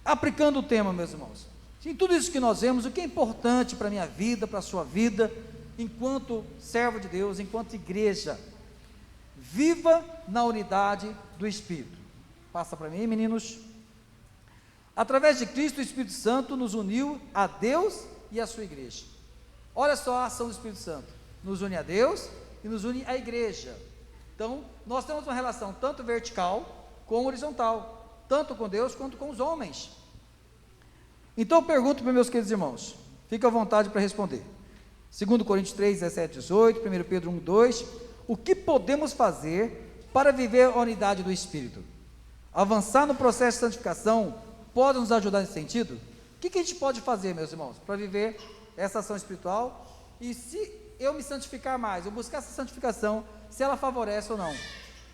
Aplicando o tema, meus irmãos, em tudo isso que nós vemos, o que é importante para a minha vida, para a sua vida, enquanto servo de Deus, enquanto igreja, viva na unidade do Espírito. Passa para mim, meninos. Através de Cristo, o Espírito Santo nos uniu a Deus e a sua igreja. Olha só a ação do Espírito Santo, nos une a Deus e nos une à igreja. Então, nós temos uma relação tanto vertical como horizontal, tanto com Deus quanto com os homens. Então eu pergunto para meus queridos irmãos, fique à vontade para responder. 2 Coríntios 3, 17, 18, 1 Pedro 1, 2, o que podemos fazer para viver a unidade do Espírito? Avançar no processo de santificação pode nos ajudar nesse sentido? O que a gente pode fazer, meus irmãos, para viver essa ação espiritual? E se eu me santificar mais, eu buscar essa santificação, se ela favorece ou não?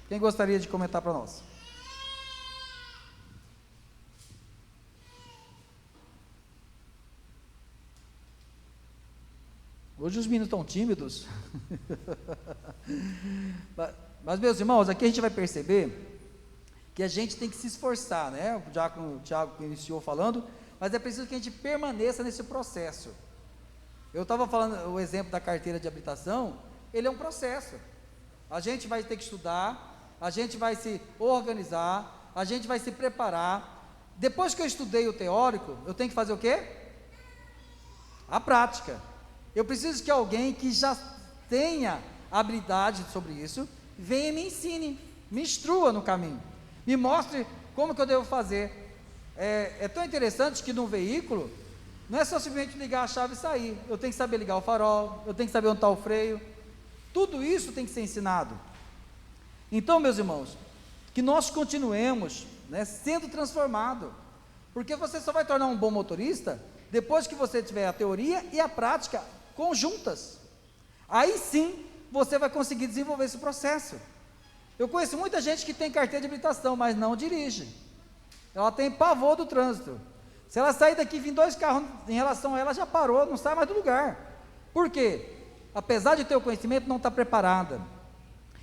Quem gostaria de comentar para nós? Hoje os meninos estão tímidos. Mas, meus irmãos, aqui a gente vai perceber que a gente tem que se esforçar, né? O Tiago iniciou falando, mas é preciso que a gente permaneça nesse processo. Eu estava falando o exemplo da carteira de habilitação, ele é um processo. A gente vai ter que estudar, a gente vai se organizar, a gente vai se preparar. Depois que eu estudei o teórico, eu tenho que fazer o quê? A prática. Eu preciso que alguém que já tenha habilidade sobre isso, venha e me ensine, me instrua no caminho, me mostre como que eu devo fazer. É tão interessante que num veículo, não é só simplesmente ligar a chave e sair, eu tenho que saber ligar o farol, eu tenho que saber onde está o freio, tudo isso tem que ser ensinado. Então, meus irmãos, que nós continuemos, né, sendo transformados, porque você só vai tornar um bom motorista depois que você tiver a teoria e a prática conjuntas. Aí sim você vai conseguir desenvolver esse processo. Eu conheço muita gente que tem carteira de habilitação, mas não dirige. Ela tem pavor do trânsito. Se ela sair daqui e vir 2 carros em relação a ela, já parou, não sai mais do lugar. Por quê? Apesar de ter o conhecimento, não está preparada.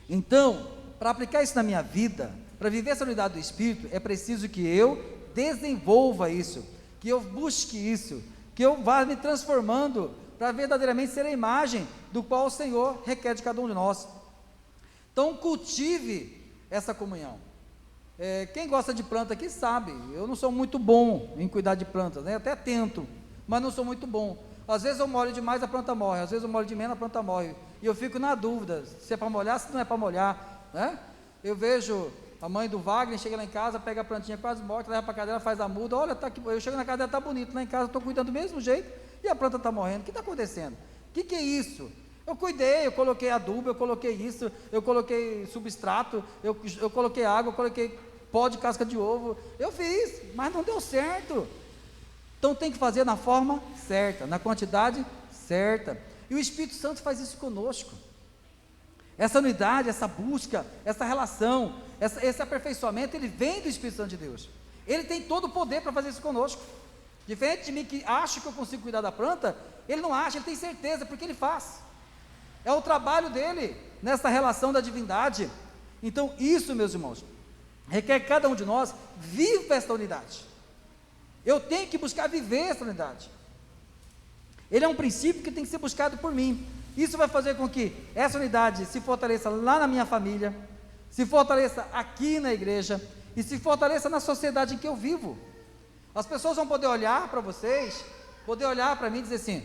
Então, para aplicar isso na minha vida, para viver essa unidade do Espírito, é preciso que eu desenvolva isso, que eu busque isso, que eu vá me transformando para verdadeiramente ser a imagem do qual o Senhor requer de cada um de nós. Então cultive essa comunhão. Quem gosta de planta aqui sabe, eu não sou muito bom em cuidar de plantas, né? Até tento, mas não sou muito bom. Às vezes eu molho demais, a planta morre, às vezes eu molho de menos, a planta morre, e eu fico na dúvida, se é para molhar, se não é para molhar, né? Eu vejo a mãe do Wagner, chega lá em casa, pega a plantinha quase morta, leva para a cadeira, faz a muda, olha, tá aqui, eu chego na casa dela, está bonito, lá em casa eu estou cuidando do mesmo jeito, e a planta está morrendo, o que está acontecendo? O que é isso? Eu cuidei, eu coloquei adubo, eu coloquei isso, eu coloquei substrato, eu coloquei água, eu coloquei pó de casca de ovo, eu fiz, mas não deu certo. Então tem que fazer na forma certa, na quantidade certa, e o Espírito Santo faz isso conosco. Essa unidade, essa busca, essa relação, esse aperfeiçoamento, ele vem do Espírito Santo de Deus. Ele tem todo o poder para fazer isso conosco. Diferente de mim que acho que eu consigo cuidar da planta, ele não acha, ele tem certeza, porque ele faz. É o trabalho dele nessa relação da divindade. Então isso, meus irmãos, requer que cada um de nós viva essa unidade. Eu tenho que buscar viver essa unidade. Ele é um princípio que tem que ser buscado por mim. Isso vai fazer com que essa unidade se fortaleça lá na minha família, se fortaleça aqui na igreja e se fortaleça na sociedade em que eu vivo. As pessoas vão poder olhar para vocês, poder olhar para mim e dizer assim: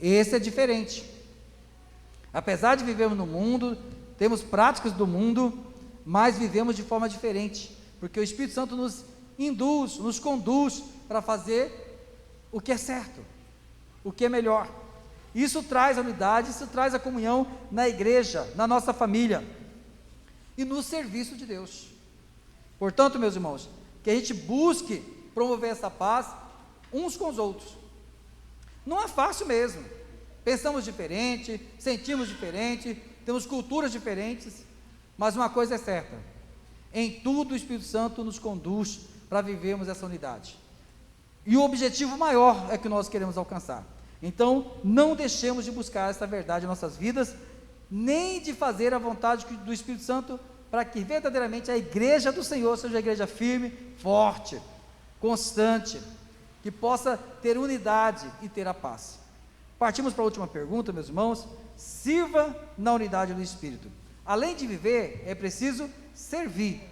esse é diferente. Apesar de vivermos no mundo, temos práticas do mundo, mas vivemos de forma diferente, porque o Espírito Santo nos induz, nos conduz para fazer o que é certo, o que é melhor. Isso traz a unidade, isso traz a comunhão na igreja, na nossa família e no serviço de Deus. Portanto, meus irmãos, que a gente busque promover essa paz uns com os outros. Não é fácil mesmo. Pensamos diferente, sentimos diferente, temos culturas diferentes, mas uma coisa é certa: em tudo o Espírito Santo nos conduz para vivermos essa unidade. E o objetivo maior é que nós queremos alcançar. Então, não deixemos de buscar essa verdade em nossas vidas, nem de fazer a vontade do Espírito Santo, para que verdadeiramente a igreja do Senhor seja uma igreja firme, forte, constante, que possa ter unidade e ter a paz. Partimos para a última pergunta, meus irmãos. Sirva na unidade do Espírito. Além de viver, é preciso servir.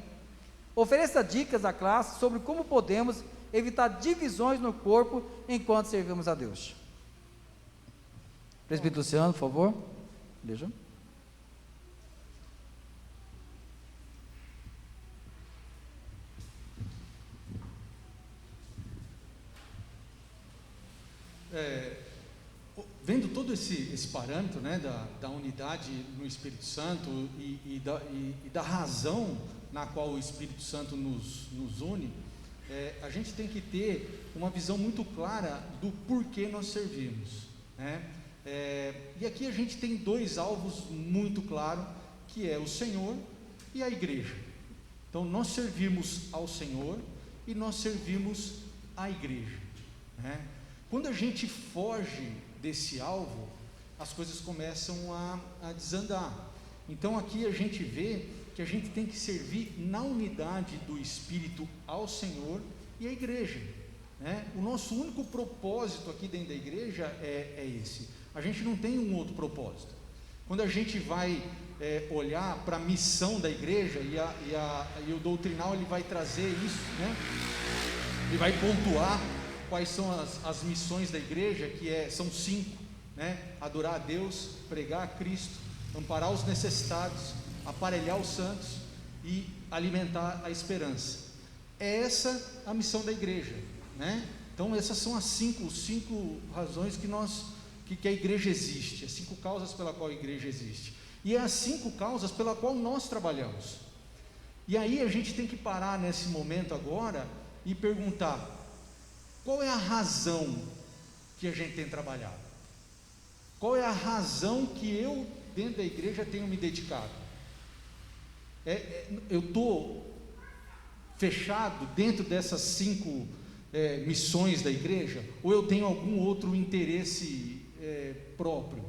Ofereça dicas à classe sobre como podemos evitar divisões no corpo enquanto servimos a Deus. Presbítero Luciano, por favor. Veja. Vendo todo esse parâmetro, né, da unidade no Espírito Santo e da razão na qual o Espírito Santo nos une, a gente tem que ter uma visão muito clara do porquê nós servimos, né? E aqui a gente tem dois alvos muito claros, que é o Senhor e a igreja. Então nós servimos ao Senhor e nós servimos à igreja, né? Quando a gente foge desse alvo, as coisas começam a desandar. Então aqui a gente vê que a gente tem que servir na unidade do Espírito ao Senhor e à igreja, né? O nosso único propósito aqui dentro da igreja é esse. A gente não tem um outro propósito. Quando a gente vai olhar para a missão da igreja, e o doutrinal ele vai trazer isso, né? Ele vai pontuar quais são as missões da igreja, que são 5, né? Adorar a Deus, pregar a Cristo, amparar os necessitados, aparelhar os santos e alimentar a esperança. É essa a missão da igreja, né? Então essas são as 5 razões que a igreja existe, as 5 causas pela qual a igreja existe, e é as 5 causas pela qual nós trabalhamos. E aí a gente tem que parar nesse momento agora e perguntar: qual é a razão que a gente tem trabalhado? Qual é a razão que eu, dentro da igreja, tenho me dedicado? Eu estou fechado dentro dessas 5 missões da igreja? Ou eu tenho algum outro interesse próprio?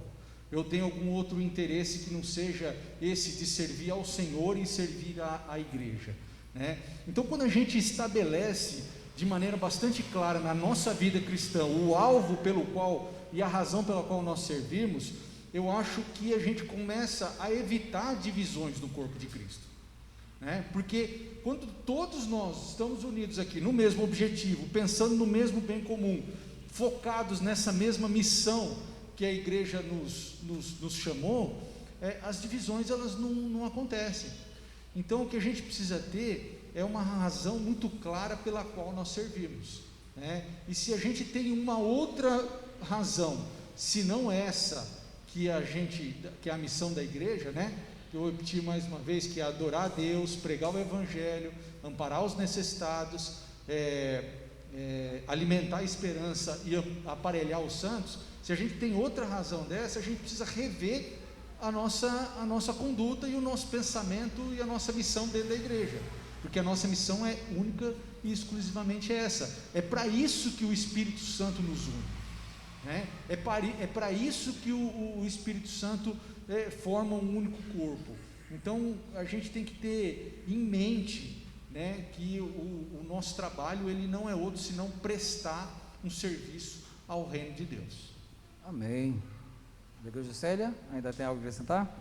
eu tenho algum outro interesse que não seja esse de servir ao Senhor e servir à igreja, né? Então, quando a gente estabelece de maneira bastante clara na nossa vida cristã o alvo pelo qual e a razão pela qual nós servimos, eu acho que a gente começa a evitar divisões no corpo de Cristo, né? Porque quando todos nós estamos unidos aqui no mesmo objetivo, pensando no mesmo bem comum, focados nessa mesma missão que a igreja nos chamou, as divisões elas não acontecem. Então, o que a gente precisa ter é uma razão muito clara pela qual nós servimos, né? E se a gente tem uma outra razão, se não essa que é a missão da igreja, né? Eu repeti mais uma vez, que é adorar a Deus, pregar o Evangelho, amparar os necessitados, alimentar a esperança e aparelhar os santos. Se a gente tem outra razão dessa, a gente precisa rever a nossa conduta e o nosso pensamento e a nossa missão dentro da igreja, porque a nossa missão é única e exclusivamente essa. É para isso que o Espírito Santo nos une, né? É para isso que o Espírito Santo forma um único corpo. Então, a gente tem que ter em mente, né, que o nosso trabalho ele não é outro senão prestar um serviço ao reino de Deus. Amém. Igreja Juscelia, ainda tem algo a acrescentar?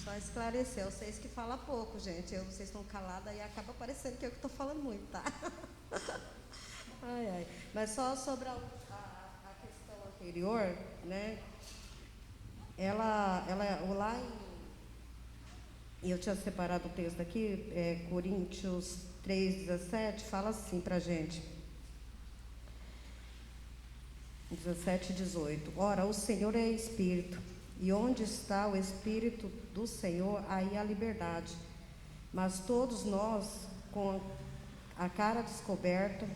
Só esclarecer, vocês que falam pouco, gente. Vocês estão calados e acaba parecendo que eu estou falando muito, tá? Ai, ai. Mas só sobre a questão anterior, né? Ela lá eu tinha separado o texto aqui, Coríntios 3,17, fala assim para a gente. 17 e 18. Ora, o Senhor é Espírito, e onde está o Espírito do Senhor, aí há liberdade. Mas todos nós, com a cara descoberta,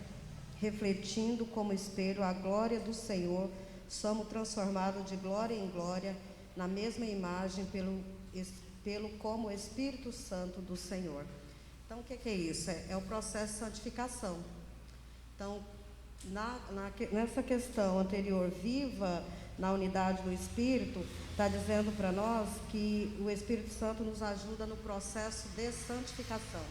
refletindo como espelho a glória do Senhor, somos transformados de glória em glória, na mesma imagem, pelo como o Espírito Santo do Senhor. Então, o que é isso? É o processo de santificação. Então, nessa questão anterior, viva na unidade do Espírito, está dizendo para nós que o Espírito Santo nos ajuda no processo de santificação.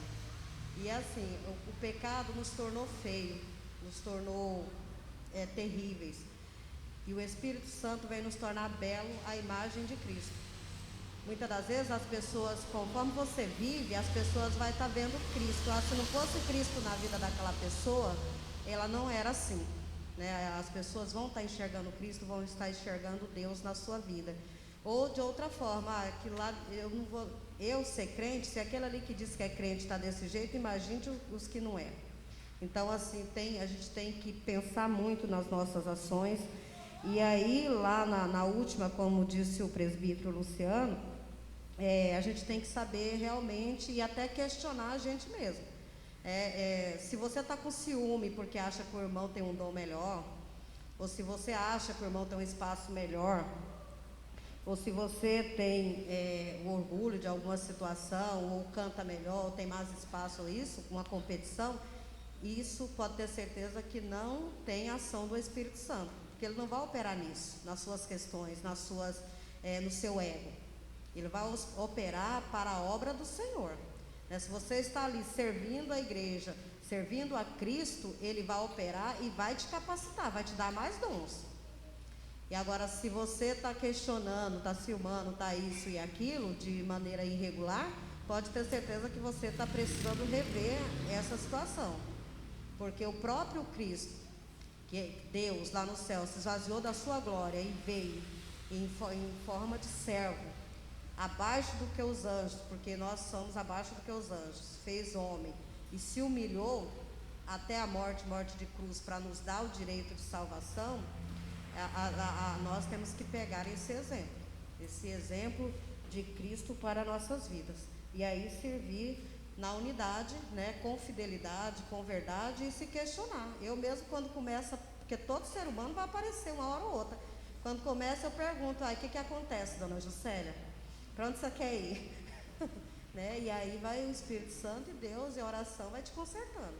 E assim, o pecado nos tornou feio, nos tornou terríveis. E o Espírito Santo vem nos tornar belo à imagem de Cristo. Muitas das vezes as pessoas, conforme você vive, as pessoas vão estar vendo Cristo. Se não fosse Cristo na vida daquela pessoa, ela não era assim, né? As pessoas vão estar enxergando Cristo, vão estar enxergando Deus na sua vida. Ou de outra forma, aquilo lá, eu ser crente, se aquele ali que diz que é crente está desse jeito, imagine os que não é. Então, assim, a gente tem que pensar muito nas nossas ações. E aí, lá na última, como disse o presbítero Luciano, a gente tem que saber realmente e até questionar a gente mesmo. Se você está com ciúme porque acha que o irmão tem um dom melhor, ou se você acha que o irmão tem um espaço melhor, ou se você tem o orgulho de alguma situação, ou canta melhor, ou tem mais espaço, ou isso, uma competição, isso pode ter certeza que não tem ação do Espírito Santo, porque ele não vai operar nisso, nas suas questões, no seu ego. Ele vai operar para a obra do Senhor. Se você está ali servindo a igreja, servindo a Cristo, Ele vai operar e vai te capacitar, vai te dar mais dons. E agora, se você está questionando, está ciumando, está isso e aquilo, de maneira irregular, pode ter certeza que você está precisando rever essa situação. Porque o próprio Cristo, que é Deus lá no céu, se esvaziou da sua glória e veio em forma de servo, abaixo do que os anjos, porque nós somos abaixo do que os anjos, fez homem e se humilhou até a morte de cruz, para nos dar o direito de salvação. Nós temos que pegar esse exemplo de Cristo para nossas vidas, e aí servir na unidade, né, com fidelidade, com verdade, e se questionar. Eu mesmo, quando começa, porque todo ser humano vai aparecer uma hora ou outra, quando começa eu pergunto, o que acontece, dona Juscelia? Para onde você quer ir? Né? E aí vai o Espírito Santo e Deus, e a oração vai te consertando.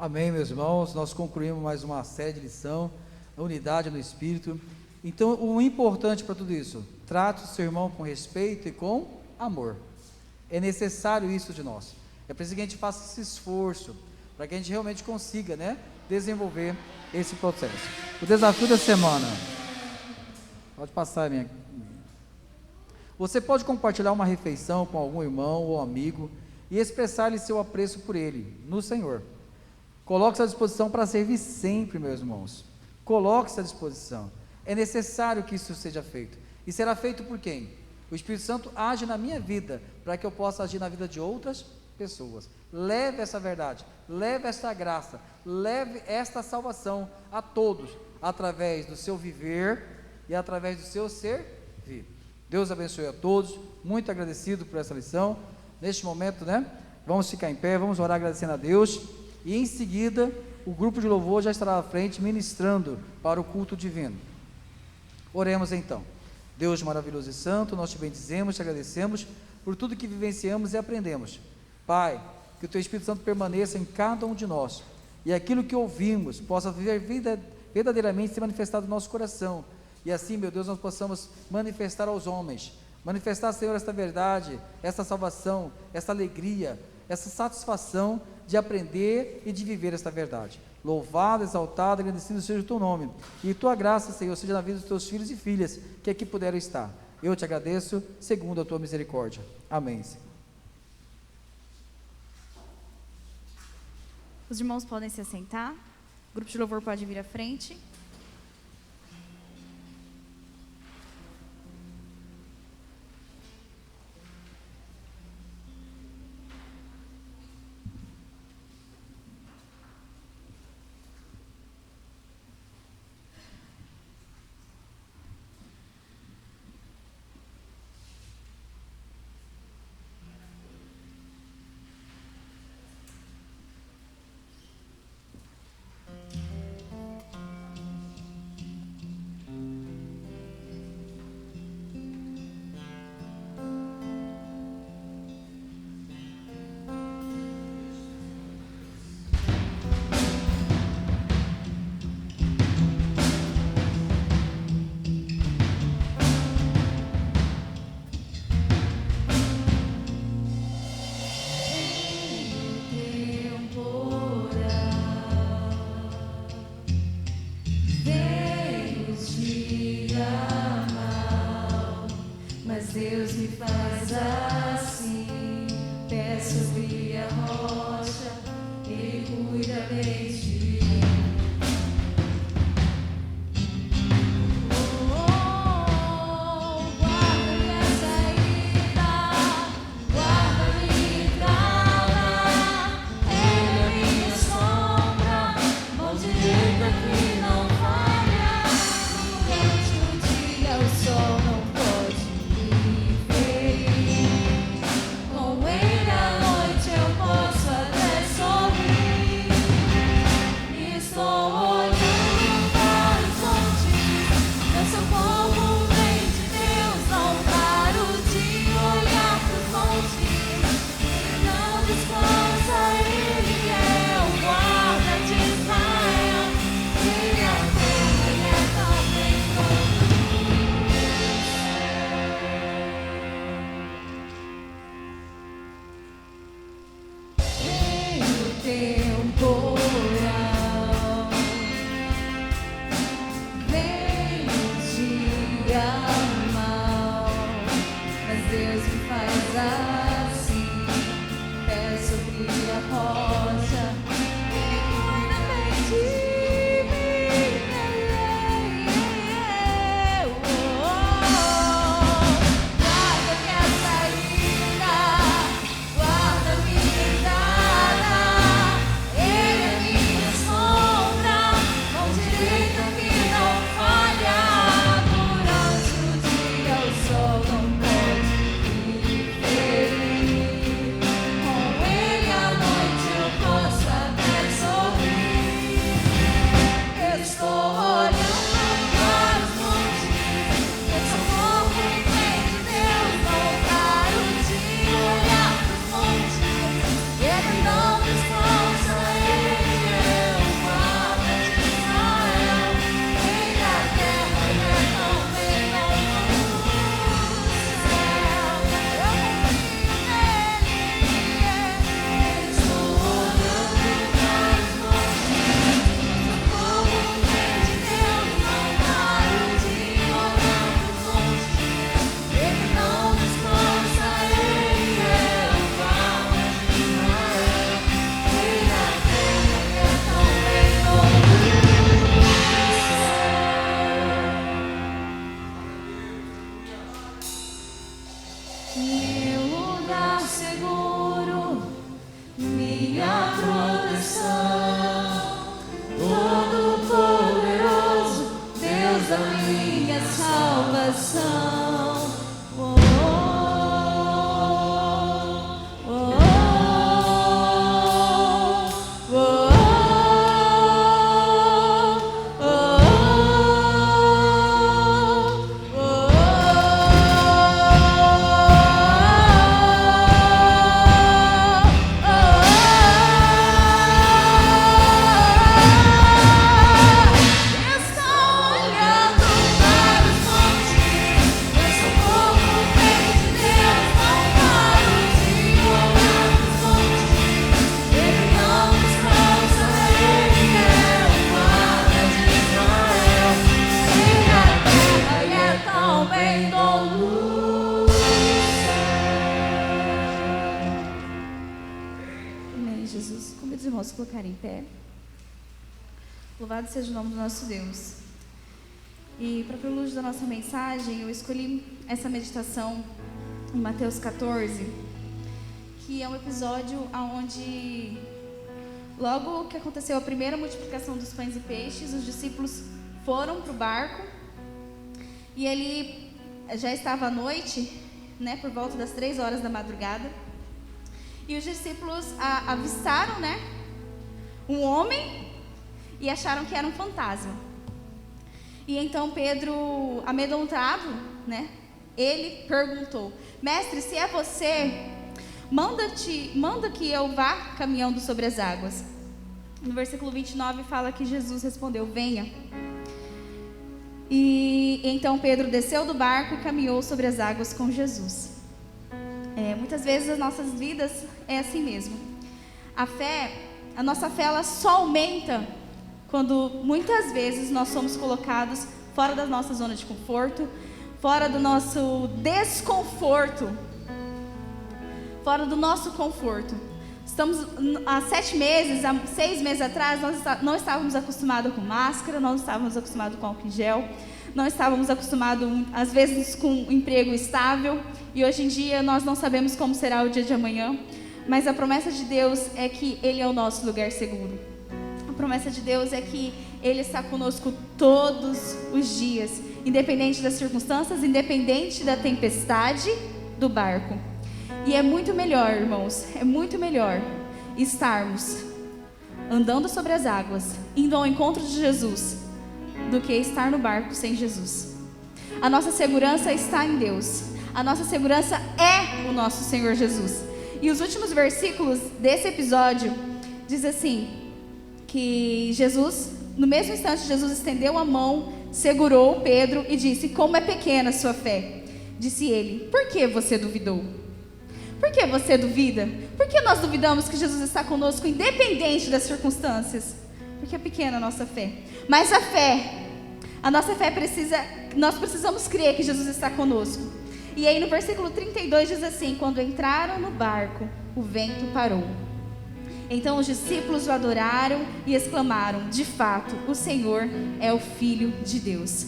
Amém, meus irmãos. Nós concluímos mais uma série de lição, a unidade no Espírito. Então, o importante para tudo isso, trate o seu irmão com respeito e com amor. É necessário isso de nós. É preciso que a gente faça esse esforço, para que a gente realmente consiga, desenvolver esse processo. O desafio da semana. Pode passar, minha. Você pode compartilhar uma refeição com algum irmão ou amigo e expressar-lhe seu apreço por ele, no Senhor. Coloque-se à disposição para servir sempre, meus irmãos. Coloque-se à disposição. É necessário que isso seja feito. E será feito por quem? O Espírito Santo age na minha vida, para que eu possa agir na vida de outras pessoas. Leve essa verdade, leve esta graça, leve esta salvação a todos, através do seu viver e através do seu servir. Deus abençoe a todos, muito agradecido por essa lição. Neste momento, vamos ficar em pé, vamos orar agradecendo a Deus, e em seguida, o grupo de louvor já estará à frente, ministrando para o culto divino. Oremos então. Deus maravilhoso e santo, nós te bendizemos, te agradecemos por tudo que vivenciamos e aprendemos. Pai, que o teu Espírito Santo permaneça em cada um de nós, e aquilo que ouvimos possa verdadeiramente ser manifestado no nosso coração, e assim, meu Deus, nós possamos manifestar aos homens, manifestar, Senhor, esta verdade, esta salvação, esta alegria, essa satisfação de aprender e de viver esta verdade. Louvado, exaltado, agradecido seja o teu nome, e tua graça, Senhor, seja na vida dos teus filhos e filhas que aqui puderam estar. Eu te agradeço, segundo a tua misericórdia. Amém, Senhor. Os irmãos podem se assentar, o grupo de louvor pode vir à frente. Deus me faz assim, peço abrir a rocha, Ele cuida bem de mim. Guarda minha saída, guarda minha entrada, Ele é minha sombra, mão direita que não falha. Durante o dia o sol não pode me ferir, com Ele à noite eu posso até sorrir. Estou olhando para o horizonte, eu sou como vem de Deus, não paro de olhar para os montes. Não descansa, Ele é o guarda de Israel, Ele é todo, Ele é também todo. Em o temporal, vem o dia mau, mas Deus me faz assim, peço abrir a rocha, Ele cuida bem de mim. Guarda minha saída, guarda minha entrada, Ele é minha sombra, mão direita que não falha. Durante o dia o sol não pode me ferir, com Ele à noite Jesus. Convido os irmãos a colocarem em pé. Louvado seja o nome do nosso Deus. E para o prelúdio da nossa mensagem, eu escolhi essa meditação em Mateus 14, que é um episódio onde, logo que aconteceu a primeira multiplicação dos pães e peixes, os discípulos foram para o barco e ele já estava à noite, né, por volta das 3 horas da madrugada, e os discípulos avistaram, né, um homem e acharam que era um fantasma. E então Pedro, amedrontado, né, ele perguntou: mestre, se é você, manda que eu vá caminhando sobre as águas. No versículo 29 fala que Jesus respondeu: venha. E então Pedro desceu do barco e caminhou sobre as águas com Jesus. Muitas vezes as nossas vidas é assim mesmo. A nossa fé, ela só aumenta quando muitas vezes nós somos colocados fora da nossa zona de conforto, fora do nosso desconforto, fora do nosso conforto. Estamos há 7 meses, há 6 meses atrás, nós não estávamos acostumados com máscara, não estávamos acostumados com álcool em gel, não estávamos acostumados, às vezes, com um emprego estável, e hoje em dia nós não sabemos como será o dia de amanhã, mas a promessa de Deus é que Ele é o nosso lugar seguro. A promessa de Deus é que Ele está conosco todos os dias, independente das circunstâncias, independente da tempestade do barco. E é muito melhor, irmãos, é muito melhor estarmos andando sobre as águas, indo ao encontro de Jesus, do que estar no barco sem Jesus. A nossa segurança está em Deus. A nossa segurança é o nosso Senhor Jesus. E os últimos versículos desse episódio diz assim, que Jesus, no mesmo instante, Jesus estendeu a mão, segurou Pedro e disse: como é pequena a sua fé. Disse ele: por que você duvidou? Por que você duvida? Por que nós duvidamos que Jesus está conosco, independente das circunstâncias? Porque é pequena a nossa fé. Mas a nossa fé nós precisamos crer que Jesus está conosco. E aí no versículo 32 diz assim: quando entraram no barco, o vento parou. Então os discípulos o adoraram e exclamaram: de fato, o Senhor é o Filho de Deus.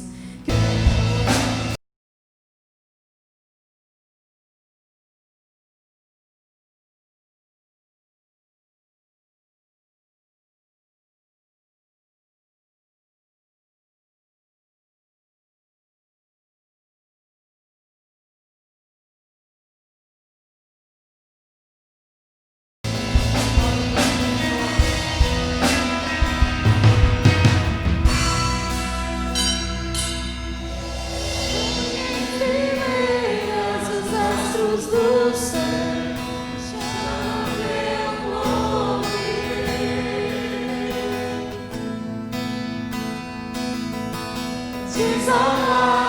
Adorar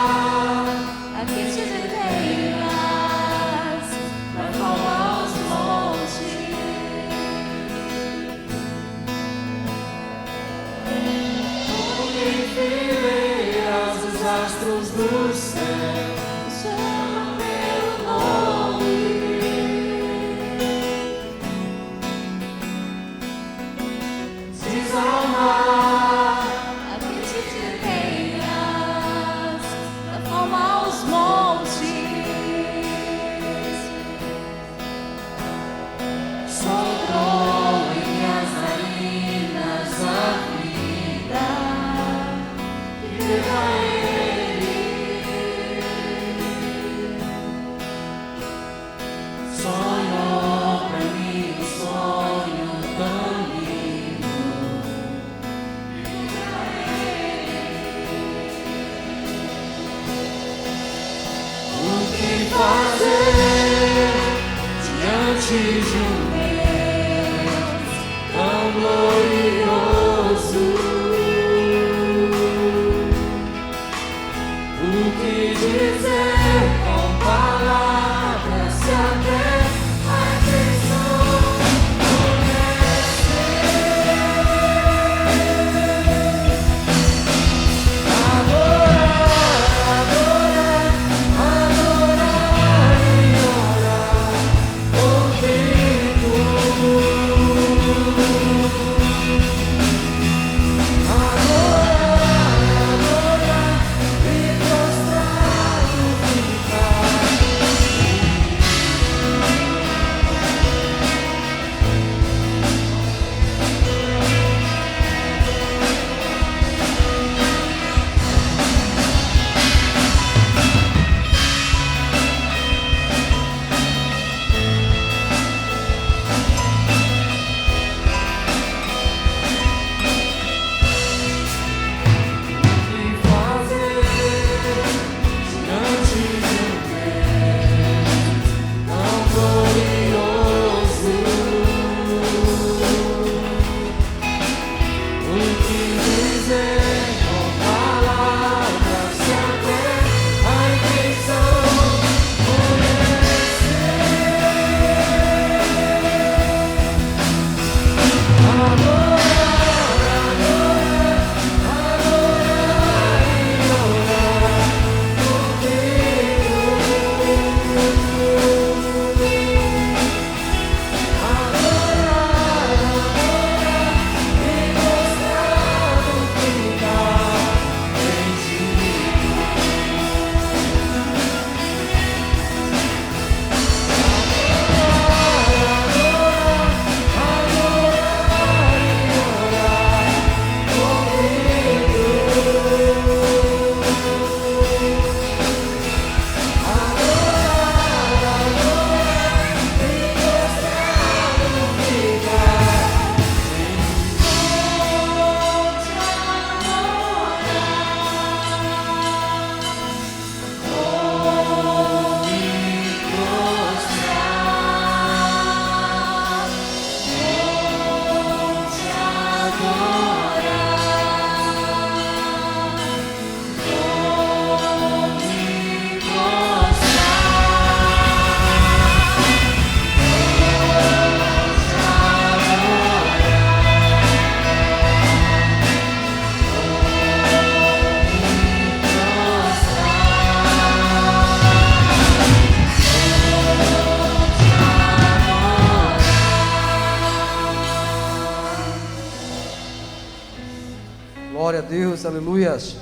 Glória a Deus, aleluias.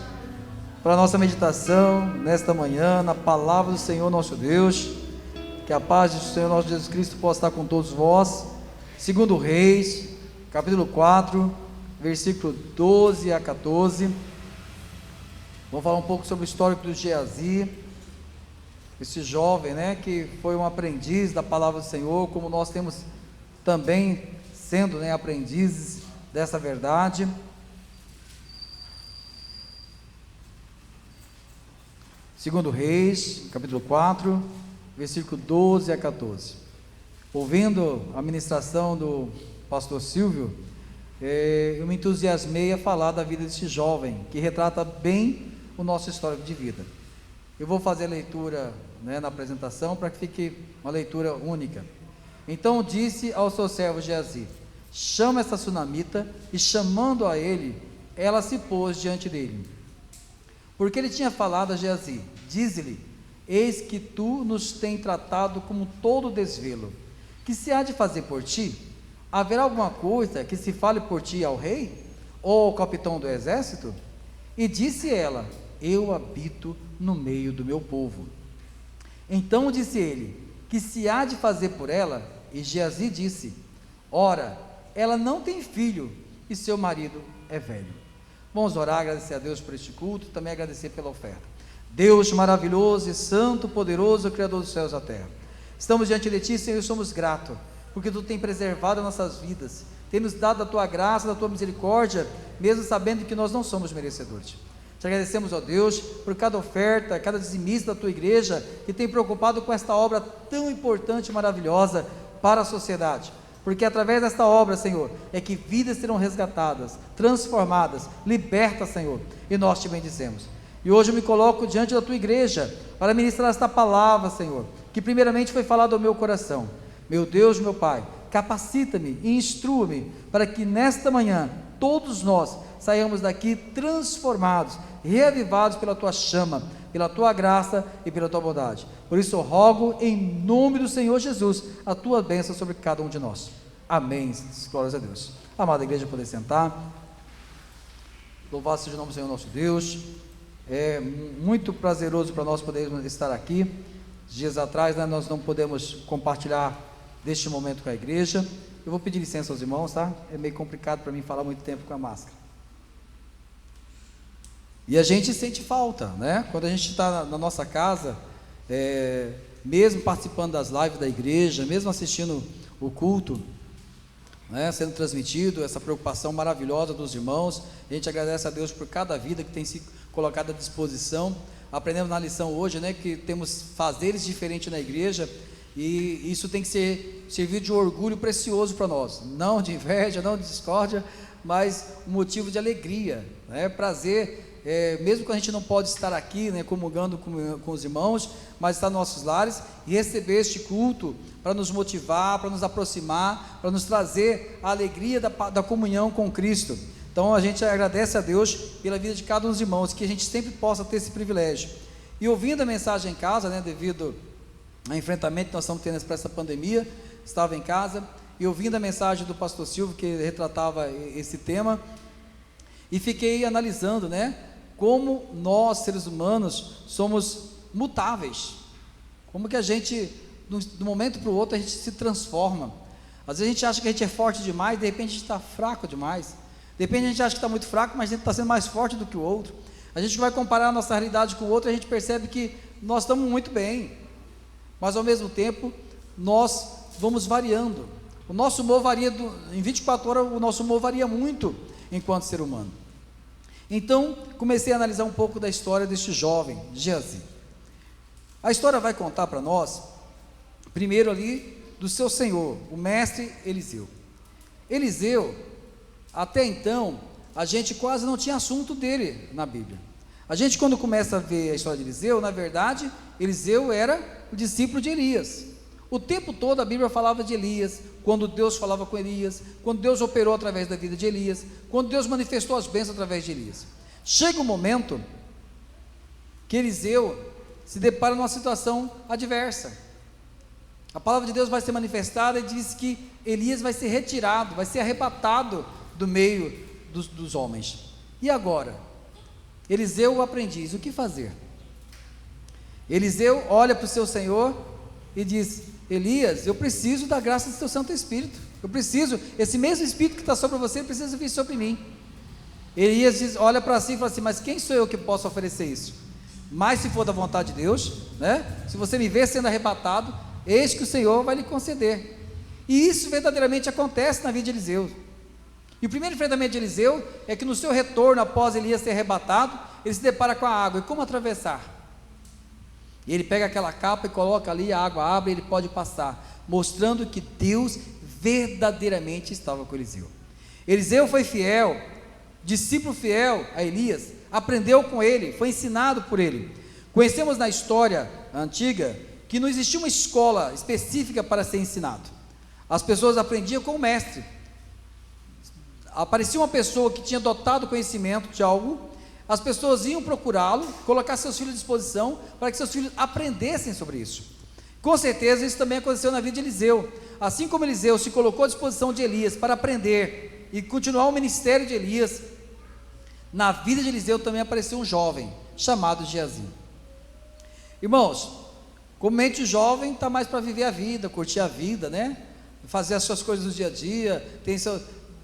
Para a nossa meditação nesta manhã, na palavra do Senhor nosso Deus, que a paz do Senhor nosso Jesus Cristo possa estar com todos vós. Segundo Reis, capítulo 4, versículo 12 a 14. Vamos falar um pouco sobre o histórico do Geazi, esse jovem, que foi um aprendiz da palavra do Senhor, como nós temos também sendo, aprendizes dessa verdade. Segundo Reis, capítulo 4, versículo 12 a 14. Ouvindo a ministração do pastor Silvio, eu me entusiasmei a falar da vida desse jovem, que retrata bem o nosso histórico de vida. Eu vou fazer a leitura na apresentação, para que fique uma leitura única. Então disse ao seu servo Geazi: chama essa sunamita, e chamando a ele, ela se pôs diante dele. Porque ele tinha falado a Geazi: dize-lhe, eis que tu nos tem tratado como todo desvelo, que se há de fazer por ti? Haverá alguma coisa que se fale por ti ao rei, ou ao capitão do exército? E disse ela: eu habito no meio do meu povo. Então disse ele: que se há de fazer por ela? E Geazi disse: ora, ela não tem filho, e seu marido é velho. Vamos orar, agradecer a Deus por este culto, também agradecer pela oferta. Deus maravilhoso e santo, poderoso, Criador dos céus e da terra, estamos diante de Ti, Senhor, e somos gratos, porque Tu tem preservado as nossas vidas, tem nos dado a Tua graça, a Tua misericórdia, mesmo sabendo que nós não somos merecedores. Te agradecemos, ó Deus, por cada oferta, cada dizimista da Tua igreja, que tem preocupado com esta obra tão importante e maravilhosa para a sociedade, porque através desta obra, Senhor, é que vidas serão resgatadas, transformadas, libertas, Senhor, e nós Te bendizemos. E hoje eu me coloco diante da Tua igreja, para ministrar esta palavra, Senhor, que primeiramente foi falada ao meu coração. Meu Deus, meu Pai, capacita-me e instrua-me, para que nesta manhã, todos nós saiamos daqui transformados, reavivados pela Tua chama, pela Tua graça e pela Tua bondade. Por isso eu rogo em nome do Senhor Jesus, a Tua bênção sobre cada um de nós. Amém. Glórias a Deus. Amada igreja, poder sentar. Louvado seja o nome do Senhor nosso Deus. É muito prazeroso para nós podermos estar aqui. Dias atrás, nós não podemos compartilhar deste momento com a igreja. Eu vou pedir licença aos irmãos, tá? É meio complicado para mim falar muito tempo com a máscara. E a gente sente falta, quando a gente está na nossa casa, mesmo participando das lives da igreja, mesmo assistindo o culto, sendo transmitido, essa preocupação maravilhosa dos irmãos. A gente agradece a Deus por cada vida que tem se colocado à disposição. Aprendemos na lição hoje, que temos fazeres diferentes na igreja, e isso tem que servir de orgulho precioso para nós, não de inveja, não de discórdia, mas um motivo de alegria, prazer mesmo que a gente não pode estar aqui, né, comungando com os irmãos, mas estar nos nossos lares e receber este culto para nos motivar, para nos aproximar, para nos trazer a alegria da comunhão com Cristo. Então a gente agradece a Deus pela vida de cada um dos irmãos, que a gente sempre possa ter esse privilégio. E ouvindo a mensagem em casa, né, devido ao enfrentamento que nós estamos tendo para essa pandemia, estava em casa e ouvindo a mensagem do pastor Silvio, que retratava esse tema, e fiquei analisando, né, como nós, seres humanos, somos mutáveis, como que a gente, de um momento para o outro, a gente se transforma. Às vezes a gente acha que a gente é forte demais, de repente a gente está fraco demais, de repente a gente acha que está muito fraco, mas a gente está sendo mais forte do que o outro. A gente vai comparar a nossa realidade com o outro, a gente percebe que nós estamos muito bem, mas ao mesmo tempo, nós vamos variando. O nosso humor varia, em 24 horas, o nosso humor varia muito enquanto ser humano. Então, comecei a analisar um pouco da história deste jovem, Geazi. A história vai contar para nós, primeiro ali, do seu senhor, o mestre Eliseu. Eliseu, até então, a gente quase não tinha assunto dele na Bíblia. A gente, quando começa a ver a história de Eliseu, na verdade, Eliseu era o discípulo de Elias. O tempo todo a Bíblia falava de Elias, quando Deus falava com Elias, quando Deus operou através da vida de Elias, quando Deus manifestou as bênçãos através de Elias. Chega um momento que Eliseu se depara numa situação adversa. A palavra de Deus vai ser manifestada e diz que Elias vai ser retirado, vai ser arrebatado do meio dos homens. E agora? Eliseu, o aprendiz, o que fazer? Eliseu olha para o seu senhor e diz: Elias, eu preciso da graça do teu Santo Espírito, eu preciso, esse mesmo Espírito que está sobre você, precisa vir sobre mim. Elias olha para si e fala assim: mas quem sou eu que posso oferecer isso? Mas se for da vontade de Deus, né? Se você me ver sendo arrebatado, eis que o Senhor vai lhe conceder. E isso verdadeiramente acontece na vida de Eliseu. E o primeiro enfrentamento de Eliseu é que no seu retorno, após Elias ser arrebatado, ele se depara com a água. E como atravessar? E ele pega aquela capa e coloca ali, a água abre e ele pode passar, mostrando que Deus verdadeiramente estava com Eliseu. Eliseu foi fiel, discípulo fiel a Elias, aprendeu com ele, foi ensinado por ele. Conhecemos na história antiga que não existia uma escola específica para ser ensinado. As pessoas aprendiam com o mestre. Aparecia uma pessoa que tinha dotado conhecimento de algo, as pessoas iam procurá-lo, colocar seus filhos à disposição, para que seus filhos aprendessem sobre isso. Com certeza isso também aconteceu na vida de Eliseu. Assim como Eliseu se colocou à disposição de Elias para aprender e continuar o ministério de Elias, na vida de Eliseu também apareceu um jovem, chamado Geazi. Irmãos, comumente o jovem está mais para viver a vida, curtir a vida, né? Fazer as suas coisas do dia a dia,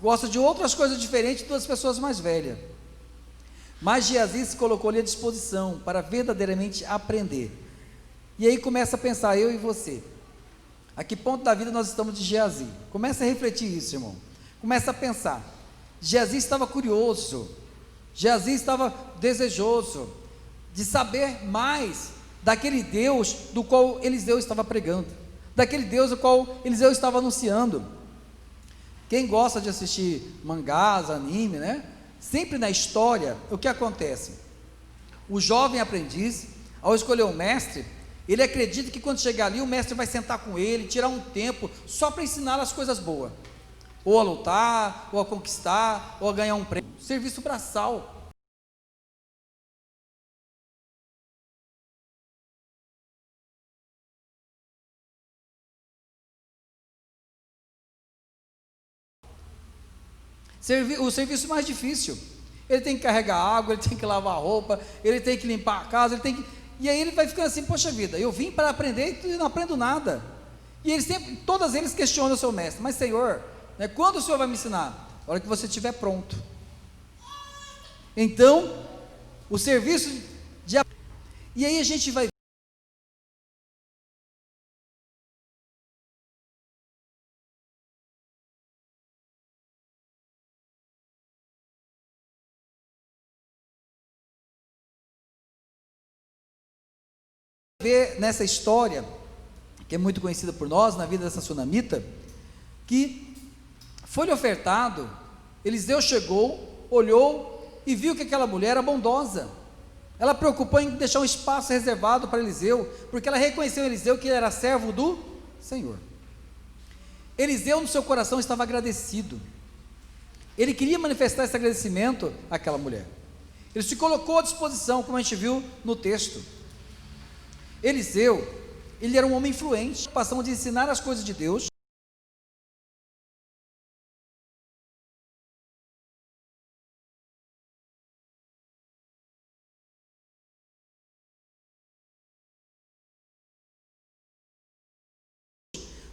gosta de outras coisas diferentes das pessoas mais velhas. Mas Geazi se colocou ali à disposição para verdadeiramente aprender. E aí começa a pensar, eu e você, a que ponto da vida nós estamos de Geazi? Começa a refletir isso, irmão. Começa a pensar. Geazi estava curioso, Geazi estava desejoso de saber mais daquele Deus do qual Eliseu estava pregando, daquele Deus do qual Eliseu estava anunciando. Quem gosta de assistir mangás, anime, né? Sempre na história, o que acontece? O jovem aprendiz, ao escolher um mestre, ele acredita que quando chegar ali, o mestre vai sentar com ele, tirar um tempo, só para ensinar as coisas boas, ou a lutar, ou a conquistar, ou a ganhar um prêmio, serviço braçal. O serviço mais difícil, ele tem que carregar água, ele tem que lavar roupa, ele tem que limpar a casa, e aí ele vai ficando assim, poxa vida, eu vim para aprender e não aprendo nada. E ele sempre, todas eles questionam o seu mestre, mas Senhor, né, quando o Senhor vai me ensinar? A hora que você estiver pronto. Então, o serviço de... E aí a gente vai ver nessa história, que é muito conhecida por nós, na vida dessa sunamita, que foi-lhe ofertado, Eliseu chegou, olhou e viu que aquela mulher era bondosa. Ela preocupou em deixar um espaço reservado para Eliseu, porque ela reconheceu Eliseu que ele era servo do Senhor. Eliseu, no seu coração, estava agradecido. Ele queria manifestar esse agradecimento àquela mulher. Ele se colocou à disposição, como a gente viu no texto. Eliseu, ele era um homem influente, passando de ensinar as coisas de Deus,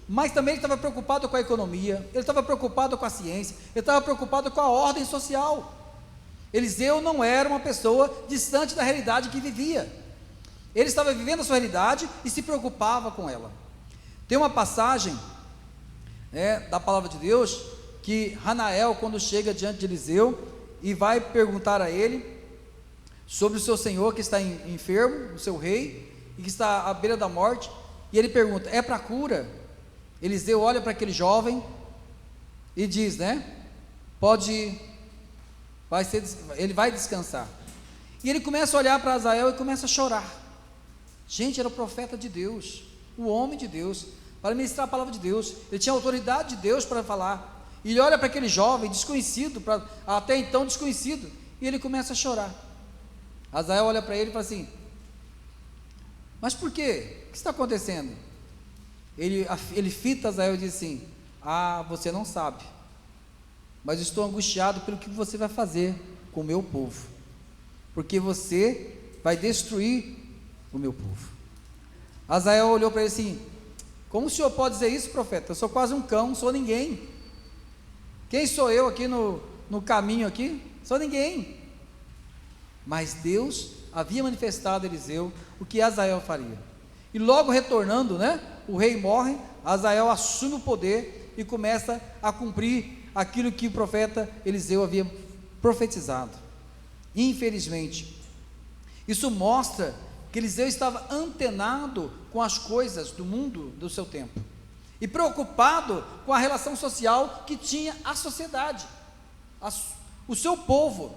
mas também ele estava preocupado com a economia, ele estava preocupado com a ciência, ele estava preocupado com a ordem social. Eliseu não era uma pessoa distante da realidade que vivia, ele estava vivendo a sua realidade e se preocupava com ela. Tem uma passagem da palavra de Deus, que Hanael, quando chega diante de Eliseu, e vai perguntar a ele, sobre o seu senhor que está enfermo, o seu rei, e que está à beira da morte, e ele pergunta, é para cura? Eliseu olha para aquele jovem, e diz, ele vai descansar, e ele começa a olhar para Azael, e começa a chorar. Gente, era o profeta de Deus, o homem de Deus, para ministrar a palavra de Deus, ele tinha autoridade de Deus para falar, e ele olha para aquele jovem desconhecido, até então desconhecido, e ele começa a chorar. Azael olha para ele e fala assim, mas por quê? O que está acontecendo? Ele fita Azael e diz assim, você não sabe, mas estou angustiado pelo que você vai fazer com o meu povo, porque você vai destruir o meu povo. Azael olhou para ele assim, como o senhor pode dizer isso, profeta? Eu sou quase um cão, não sou ninguém. Quem sou eu aqui no caminho aqui? Sou ninguém. Mas Deus havia manifestado a Eliseu o que Azael faria. E logo retornando, o rei morre, Azael assume o poder e começa a cumprir aquilo que o profeta Eliseu havia profetizado. Infelizmente, isso mostra que Eliseu estava antenado com as coisas do mundo do seu tempo, e preocupado com a relação social que tinha a sociedade, o seu povo.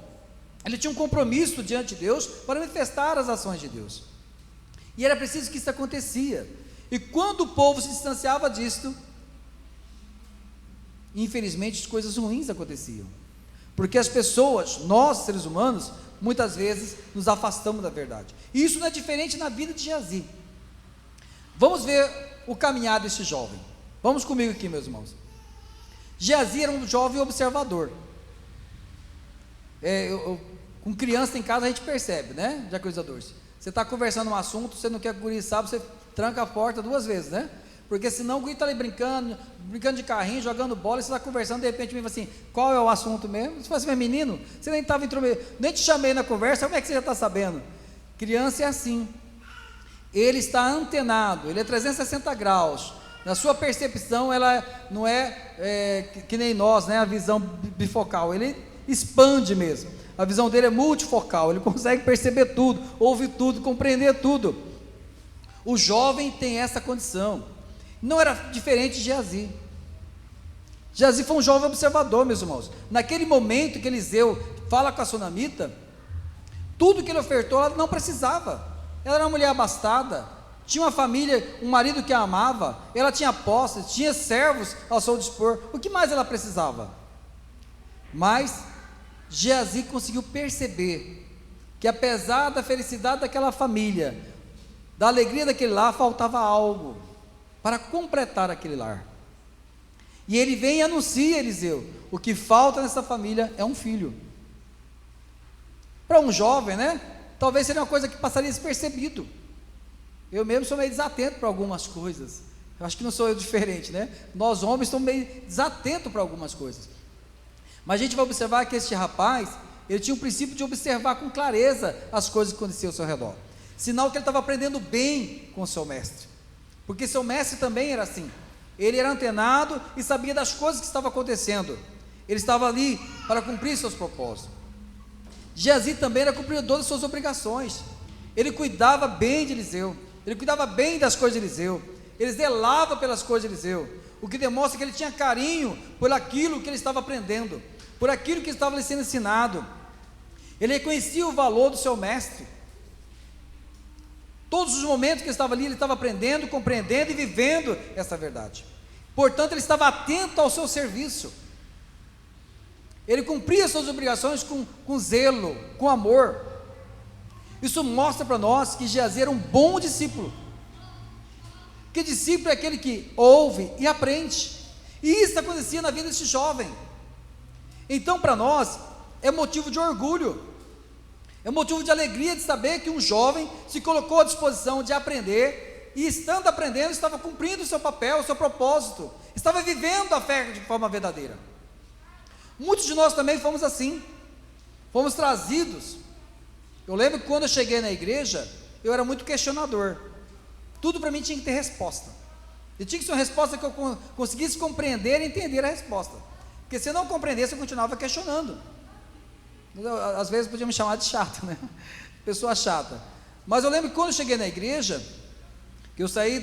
Ele tinha um compromisso diante de Deus para manifestar as ações de Deus, e era preciso que isso acontecia, e quando o povo se distanciava disto, infelizmente coisas ruins aconteciam, porque as pessoas, nós seres humanos, muitas vezes nos afastamos da verdade, e isso não é diferente na vida de Geazi. Vamos ver o caminhar desse jovem, vamos comigo aqui, meus irmãos. Geazi era um jovem observador, com criança em casa a gente percebe, Jacuizadores, você está conversando um assunto, você não quer que o guri saiba, você tranca a porta 2 vezes, porque senão o guri está ali brincando de carrinho, jogando bola, e você está conversando, de repente me fala assim, qual é o assunto mesmo? Você fala assim, mas menino, você nem estava nem te chamei na conversa, como é que você já está sabendo? Criança é assim, ele está antenado, ele é 360 graus, na sua percepção, ela não que nem nós, a visão bifocal, ele expande mesmo, a visão dele é multifocal, ele consegue perceber tudo, ouvir tudo, compreender tudo. O jovem tem essa condição, não era diferente de Geazi. Geazi foi um jovem observador, meus irmãos. Naquele momento que Eliseu fala com a sunamita, tudo que ele ofertou, ela não precisava, ela era uma mulher abastada, tinha uma família, um marido que a amava, ela tinha posses, tinha servos ao seu dispor, o que mais ela precisava? Mas Geazi conseguiu perceber que apesar da felicidade daquela família, da alegria daquele lar, faltava algo para completar aquele lar, e ele vem e anuncia a Eliseu, o que falta nessa família é um filho. Para um jovem, talvez seria uma coisa que passaria despercebido. Eu mesmo sou meio desatento para algumas coisas, eu acho que não sou eu diferente, nós homens somos meio desatentos para algumas coisas, mas a gente vai observar que este rapaz, ele tinha o princípio de observar com clareza as coisas que aconteciam ao seu redor, sinal que ele estava aprendendo bem com o seu mestre, porque seu mestre também era assim, ele era antenado e sabia das coisas que estavam acontecendo, ele estava ali para cumprir seus propósitos. Geazi também era cumpridor das suas obrigações, ele cuidava bem de Eliseu, ele cuidava bem das coisas de Eliseu, ele zelava pelas coisas de Eliseu, o que demonstra que ele tinha carinho por aquilo que ele estava aprendendo, por aquilo que estava lhe sendo ensinado. Ele reconhecia o valor do seu mestre. Todos os momentos que ele estava ali, ele estava aprendendo, compreendendo e vivendo essa verdade. Portanto, ele estava atento ao seu serviço. Ele cumpria suas obrigações com zelo, com amor. Isso mostra para nós que Geazi era um bom discípulo. Que discípulo é aquele que ouve e aprende. E isso acontecia na vida desse jovem. Então, para nós, é motivo de orgulho. É motivo de alegria de saber que um jovem se colocou à disposição de aprender. E estando aprendendo, estava cumprindo o seu papel, o seu propósito. Estava vivendo a fé de forma verdadeira. Muitos de nós também fomos assim. Fomos trazidos. Eu lembro que quando eu cheguei na igreja, eu era muito questionador. Tudo para mim tinha que ter resposta. E tinha que ser uma resposta que eu conseguisse compreender e entender a resposta. Porque se eu não compreendesse, eu continuava questionando. Às vezes podia me chamar de chato, né? Pessoa chata. Mas eu lembro que quando eu cheguei na igreja, que eu saí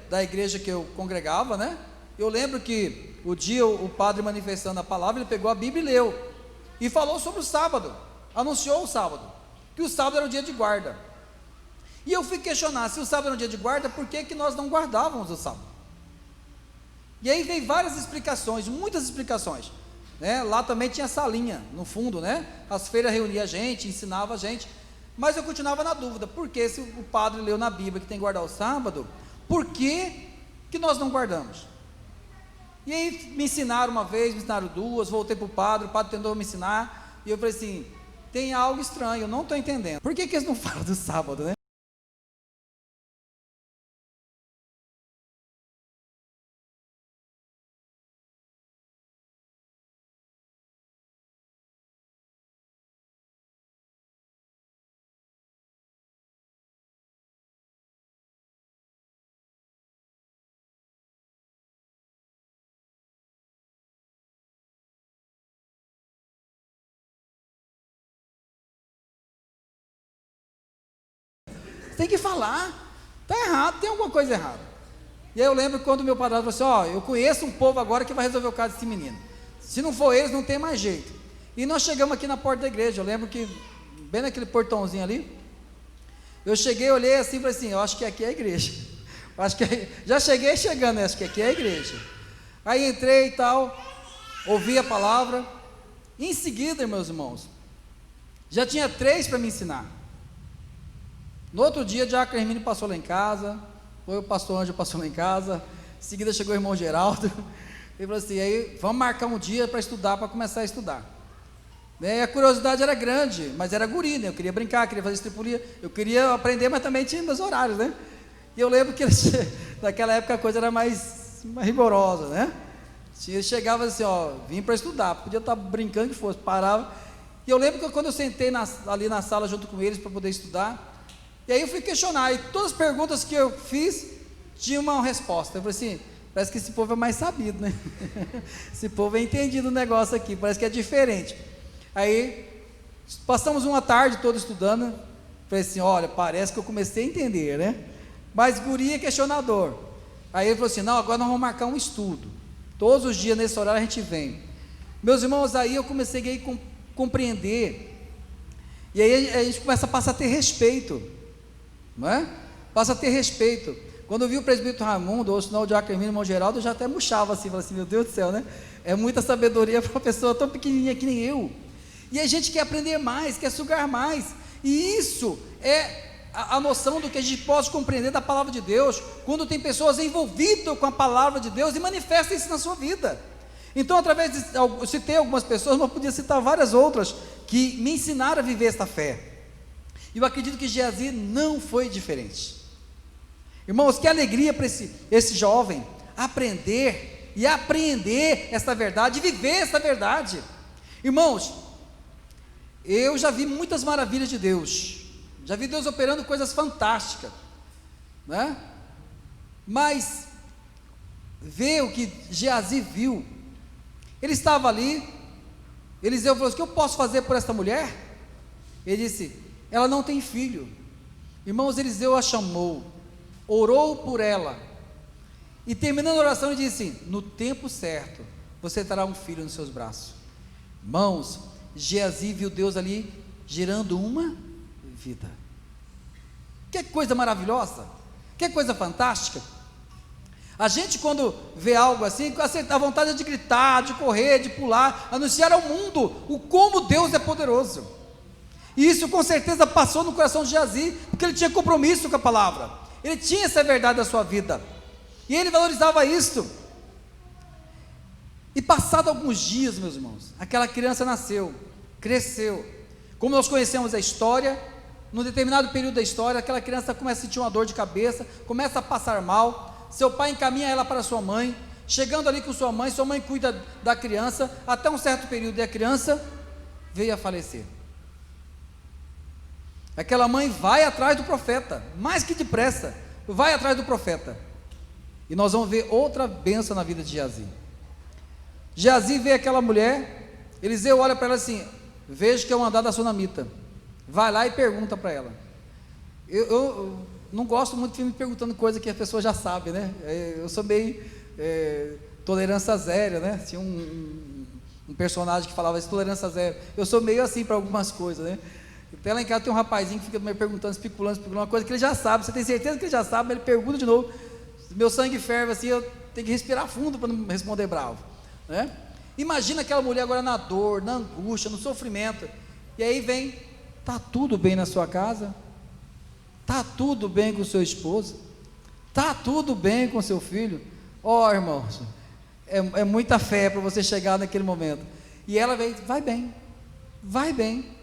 da igreja que eu congregava, né? Eu lembro que o dia o padre manifestando a palavra, ele pegou a Bíblia e leu. E falou sobre o sábado. Anunciou o sábado. Que o sábado era o dia de guarda. E eu fui questionar, se o sábado era um dia de guarda, por que nós não guardávamos o sábado? E aí veio várias explicações, muitas explicações, né? Lá também tinha salinha, no fundo, né? As feiras reuniam a gente, ensinava a gente, mas eu continuava na dúvida, por que se o padre leu na Bíblia que tem que guardar o sábado, por que nós não guardamos? E aí me ensinaram uma vez, me ensinaram duas, voltei para o padre tentou me ensinar, e eu falei assim, tem algo estranho, eu não estou entendendo, por que eles não falam do sábado, né? Tem que falar, está errado, tem alguma coisa errada. E aí eu lembro quando meu padrasto falou assim, eu conheço um povo agora que vai resolver o caso desse menino, se não for eles não tem mais jeito. E nós chegamos aqui na porta da igreja, eu lembro que bem naquele portãozinho ali, eu cheguei, olhei assim e falei assim, eu acho que aqui é a igreja, já cheguei chegando, acho que aqui é a igreja. Aí entrei e tal, ouvi a palavra, e em seguida, meus irmãos, já tinha 3 para me ensinar. No outro dia, já a Hermine passou lá em casa, foi o pastor Ângelo passou lá em casa, em seguida chegou o irmão Geraldo, ele falou assim, aí vamos marcar um dia para estudar, para começar a estudar. E a curiosidade era grande, mas era guri, né? Eu queria brincar, queria fazer estripulia, eu queria aprender, mas também tinha meus horários, né? E eu lembro que naquela época a coisa era mais rigorosa, né? Eu chegava assim, vim para estudar, podia estar brincando que fosse, parava, e eu lembro que quando eu sentei ali na sala junto com eles para poder estudar, e aí eu fui questionar, e todas as perguntas que eu fiz, tinha uma resposta. Eu falei assim, parece que esse povo é mais sabido, né? Esse povo é entendido o negócio aqui, parece que é diferente. Aí, passamos uma tarde toda estudando, falei assim, olha, parece que eu comecei a entender, né? Mas guri é questionador. Aí ele falou assim, não, agora nós vamos marcar um estudo. Todos os dias, nesse horário, a gente vem. Meus irmãos, aí eu comecei a compreender, e aí a gente começa a passar a ter respeito, não é? Passa a ter respeito. Quando eu vi o presbítero Raimundo, ou senão o diácono Hermínio, o irmão Geraldo, eu já até murchava assim, falava assim, meu Deus do céu, né? É muita sabedoria para uma pessoa tão pequenininha que nem eu. E a gente quer aprender mais, quer sugar mais, e isso é a noção do que a gente pode compreender da palavra de Deus, quando tem pessoas envolvidas com a palavra de Deus e manifesta isso na sua vida. Então, através de, eu citei algumas pessoas, mas podia citar várias outras, que me ensinaram a viver esta fé. E eu acredito que Geazi não foi diferente. Irmãos, que alegria para esse jovem aprender e apreender esta verdade, e viver esta verdade. Irmãos, eu já vi muitas maravilhas de Deus, já vi Deus operando coisas fantásticas, né? Mas ver o que Geazi viu, ele estava ali, Eliseu falou assim, o que eu posso fazer por esta mulher? Ele disse, ela não tem filho. Irmãos, Eliseu a chamou, orou por ela, e terminando a oração ele disse, no tempo certo, você terá um filho nos seus braços. Irmãos, Geazi viu Deus ali gerando uma vida. Que coisa maravilhosa, que coisa fantástica. A gente, quando vê algo assim, a vontade é de gritar, de correr, de pular, anunciar ao mundo o como Deus é poderoso. E isso com certeza passou no coração de Geazi, porque ele tinha compromisso com a palavra, ele tinha essa verdade da sua vida, e ele valorizava isso. E passado alguns dias, meus irmãos, aquela criança nasceu, cresceu. Como nós conhecemos a história, num determinado período da história, aquela criança começa a sentir uma dor de cabeça, começa a passar mal. Seu pai encaminha ela para sua mãe. Chegando ali com sua mãe cuida da criança até um certo período, e a criança veio a falecer. Aquela mãe vai atrás do profeta, mais que depressa, vai atrás do profeta. E nós vamos ver outra bênção na vida de Geazi. Geazi vê aquela mulher, Eliseu olha para ela assim: vejo que é uma andada sunamita. Vai lá e pergunta para ela. Eu não gosto muito de filme perguntando coisa que a pessoa já sabe, né? Eu sou meio tolerância zero, né? Tinha um personagem que falava isso, tolerância zero. Eu sou meio assim para algumas coisas, né? Até lá em casa tem um rapazinho que fica me perguntando, especulando uma coisa que ele já sabe. Você tem certeza que ele já sabe, mas ele pergunta de novo. Meu sangue ferve assim, eu tenho que respirar fundo para não responder bravo, né? Imagina aquela mulher agora na dor, na angústia, no sofrimento. E aí vem: está tudo bem na sua casa? Está tudo bem com o seu esposo? Está tudo bem com o seu filho? Ó, irmãos, é muita fé para você chegar naquele momento. E ela vem: vai bem, vai bem.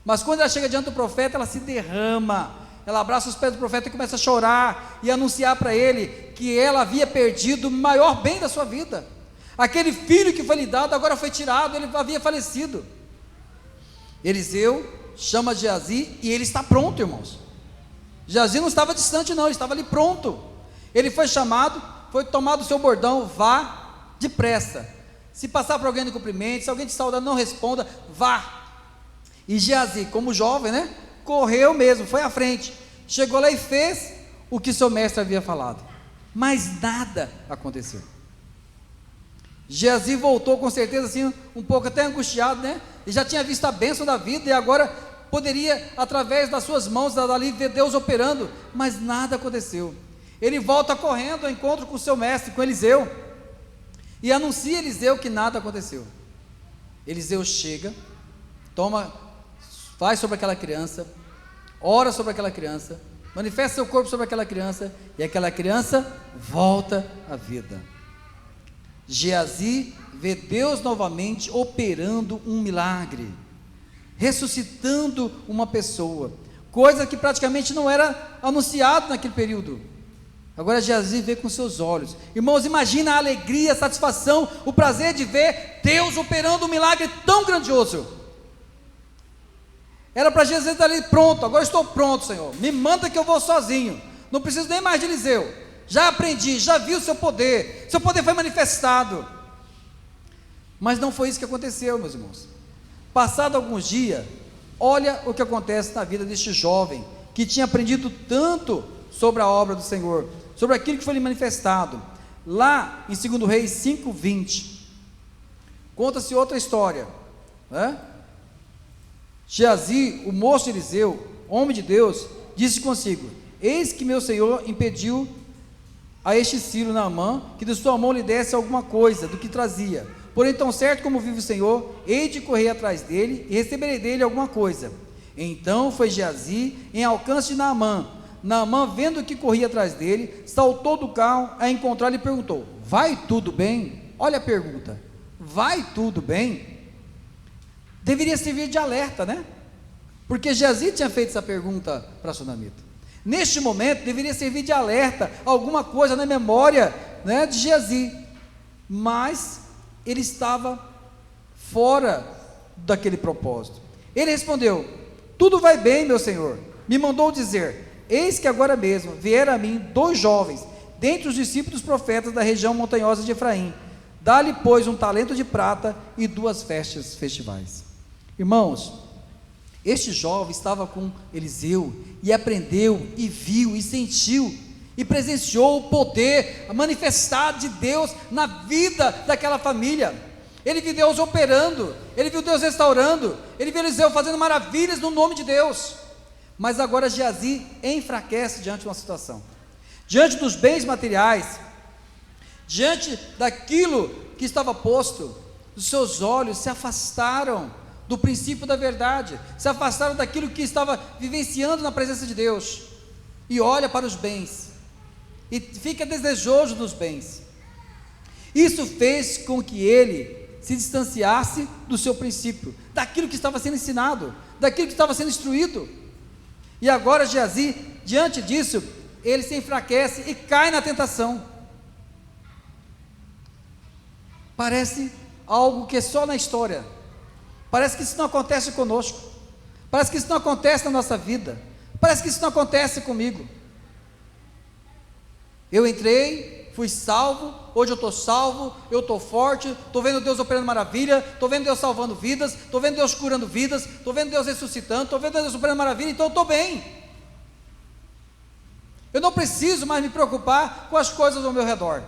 Mas quando ela chega diante do profeta, ela se derrama, ela abraça os pés do profeta e começa a chorar e anunciar para ele que ela havia perdido o maior bem da sua vida. Aquele filho que foi lhe dado agora foi tirado, ele havia falecido. Eliseu chama Geazi e ele está pronto, irmãos. Geazi não estava distante não, ele estava ali pronto. Ele foi chamado, foi tomado o seu bordão: vá depressa. Se passar por alguém no cumprimento, se alguém te saudar, não responda, vá. E Geazi, como jovem, né, correu mesmo, foi à frente, chegou lá e fez o que seu mestre havia falado, mas nada aconteceu. Geazi voltou com certeza assim, um pouco até angustiado, né? Ele já tinha visto a bênção da vida e agora poderia, através das suas mãos, dali ver Deus operando, mas nada aconteceu. Ele volta correndo ao encontro com o seu mestre, com Eliseu, e anuncia a Eliseu que nada aconteceu. Eliseu chega, vai sobre aquela criança, ora sobre aquela criança, manifesta seu corpo sobre aquela criança, e aquela criança volta à vida. Geazi vê Deus novamente operando um milagre, ressuscitando uma pessoa, coisa que praticamente não era anunciado naquele período. Agora Geazi vê com seus olhos. Irmãos, imagina a alegria, a satisfação, o prazer de ver Deus operando um milagre tão grandioso. Era para Geazi estar ali: pronto, agora estou pronto, Senhor, me manda que eu vou sozinho, não preciso nem mais de Eliseu, já aprendi, já vi o seu poder foi manifestado. Mas não foi isso que aconteceu, meus irmãos. Passado alguns dias, olha o que acontece na vida deste jovem, que tinha aprendido tanto sobre a obra do Senhor, sobre aquilo que foi lhe manifestado. Lá em 2 Reis 5:20, conta-se outra história, né? Geazi, o moço de Eliseu, homem de Deus, disse consigo: eis que meu senhor impediu a este Sírio Naamã que de sua mão lhe desse alguma coisa do que trazia. Porém, tão certo como vive o Senhor, hei de correr atrás dele e receberei dele alguma coisa. Então foi Geazi em alcance de Naamã. Naamã, vendo que corria atrás dele, saltou do carro a encontrá-lo e perguntou: vai tudo bem? Olha a pergunta: vai tudo bem? Deveria servir de alerta, né? Porque Geazi tinha feito essa pergunta para a sunamita. Neste momento deveria servir de alerta, alguma coisa na memória, né, de Geazi, mas ele estava fora daquele propósito. Ele respondeu: tudo vai bem, meu senhor. Me mandou dizer: eis que agora mesmo vieram a mim 2 jovens, dentre os discípulos dos profetas da região montanhosa de Efraim. Dá-lhe, pois, um talento de prata e 2 vestes festivais. Irmãos, este jovem estava com Eliseu e aprendeu, e viu, e sentiu, e presenciou o poder, a manifestade de Deus na vida daquela família. ele viu Deus operando, ele viu Deus restaurando, ele viu Eliseu fazendo maravilhas no nome de Deus. Mas agora Geazi enfraquece diante de uma situação, diante dos bens materiais, diante daquilo que estava posto. Os seus olhos se afastaram do princípio da verdade, se afastaram daquilo que estava vivenciando na presença de Deus, e olha para os bens, e fica desejoso dos bens. Isso fez com que ele se distanciasse do seu princípio, daquilo que estava sendo ensinado, daquilo que estava sendo instruído. E agora Geazi, diante disso, ele se enfraquece e cai na tentação. Parece algo que é só na história, parece que isso não acontece conosco, parece que isso não acontece na nossa vida, parece que isso não acontece comigo. Eu entrei, fui salvo, hoje eu estou salvo, eu estou forte, estou vendo Deus operando maravilha, estou vendo Deus salvando vidas, estou vendo Deus curando vidas, estou vendo Deus ressuscitando, estou vendo Deus operando maravilha, então eu estou bem. Eu não preciso mais me preocupar com as coisas ao meu redor.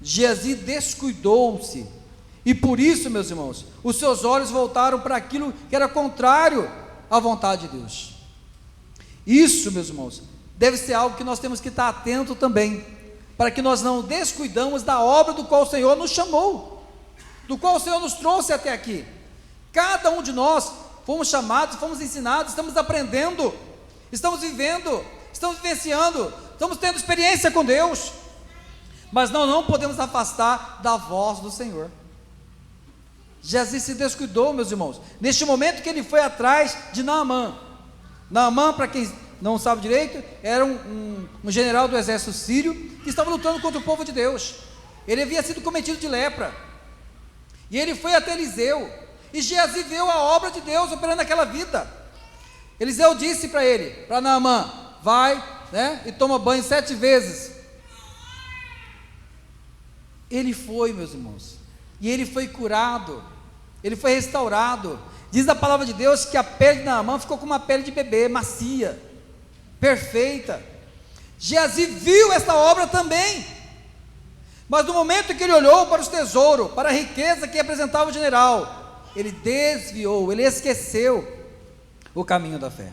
Geazi descuidou-se, e por isso, meus irmãos, os seus olhos voltaram para aquilo que era contrário à vontade de Deus. Isso, meus irmãos, deve ser algo que nós temos que estar atento também, para que nós não descuidamos da obra do qual o Senhor nos chamou, do qual o Senhor nos trouxe até aqui. Cada um de nós fomos chamados, fomos ensinados, estamos aprendendo, estamos vivendo, estamos vivenciando, estamos tendo experiência com Deus, mas nós não podemos afastar da voz do Senhor. Geazi se descuidou, meus irmãos, neste momento que ele foi atrás de Naamã. Naamã, para quem não sabe direito, era um general do exército sírio, que estava lutando contra o povo de Deus. Ele havia sido cometido de lepra, e ele foi até Eliseu, e Geazi viu a obra de Deus operando naquela vida. Eliseu disse para ele, para Naamã, vai, e toma banho 7 vezes. Ele foi, meus irmãos, e ele foi curado, ele foi restaurado. Diz a palavra de Deus que a pele de Naamã ficou como uma pele de bebê, macia, perfeita. Geazi viu essa obra também, mas no momento que ele olhou para os tesouros, para a riqueza que representava o general, ele desviou, ele esqueceu o caminho da fé.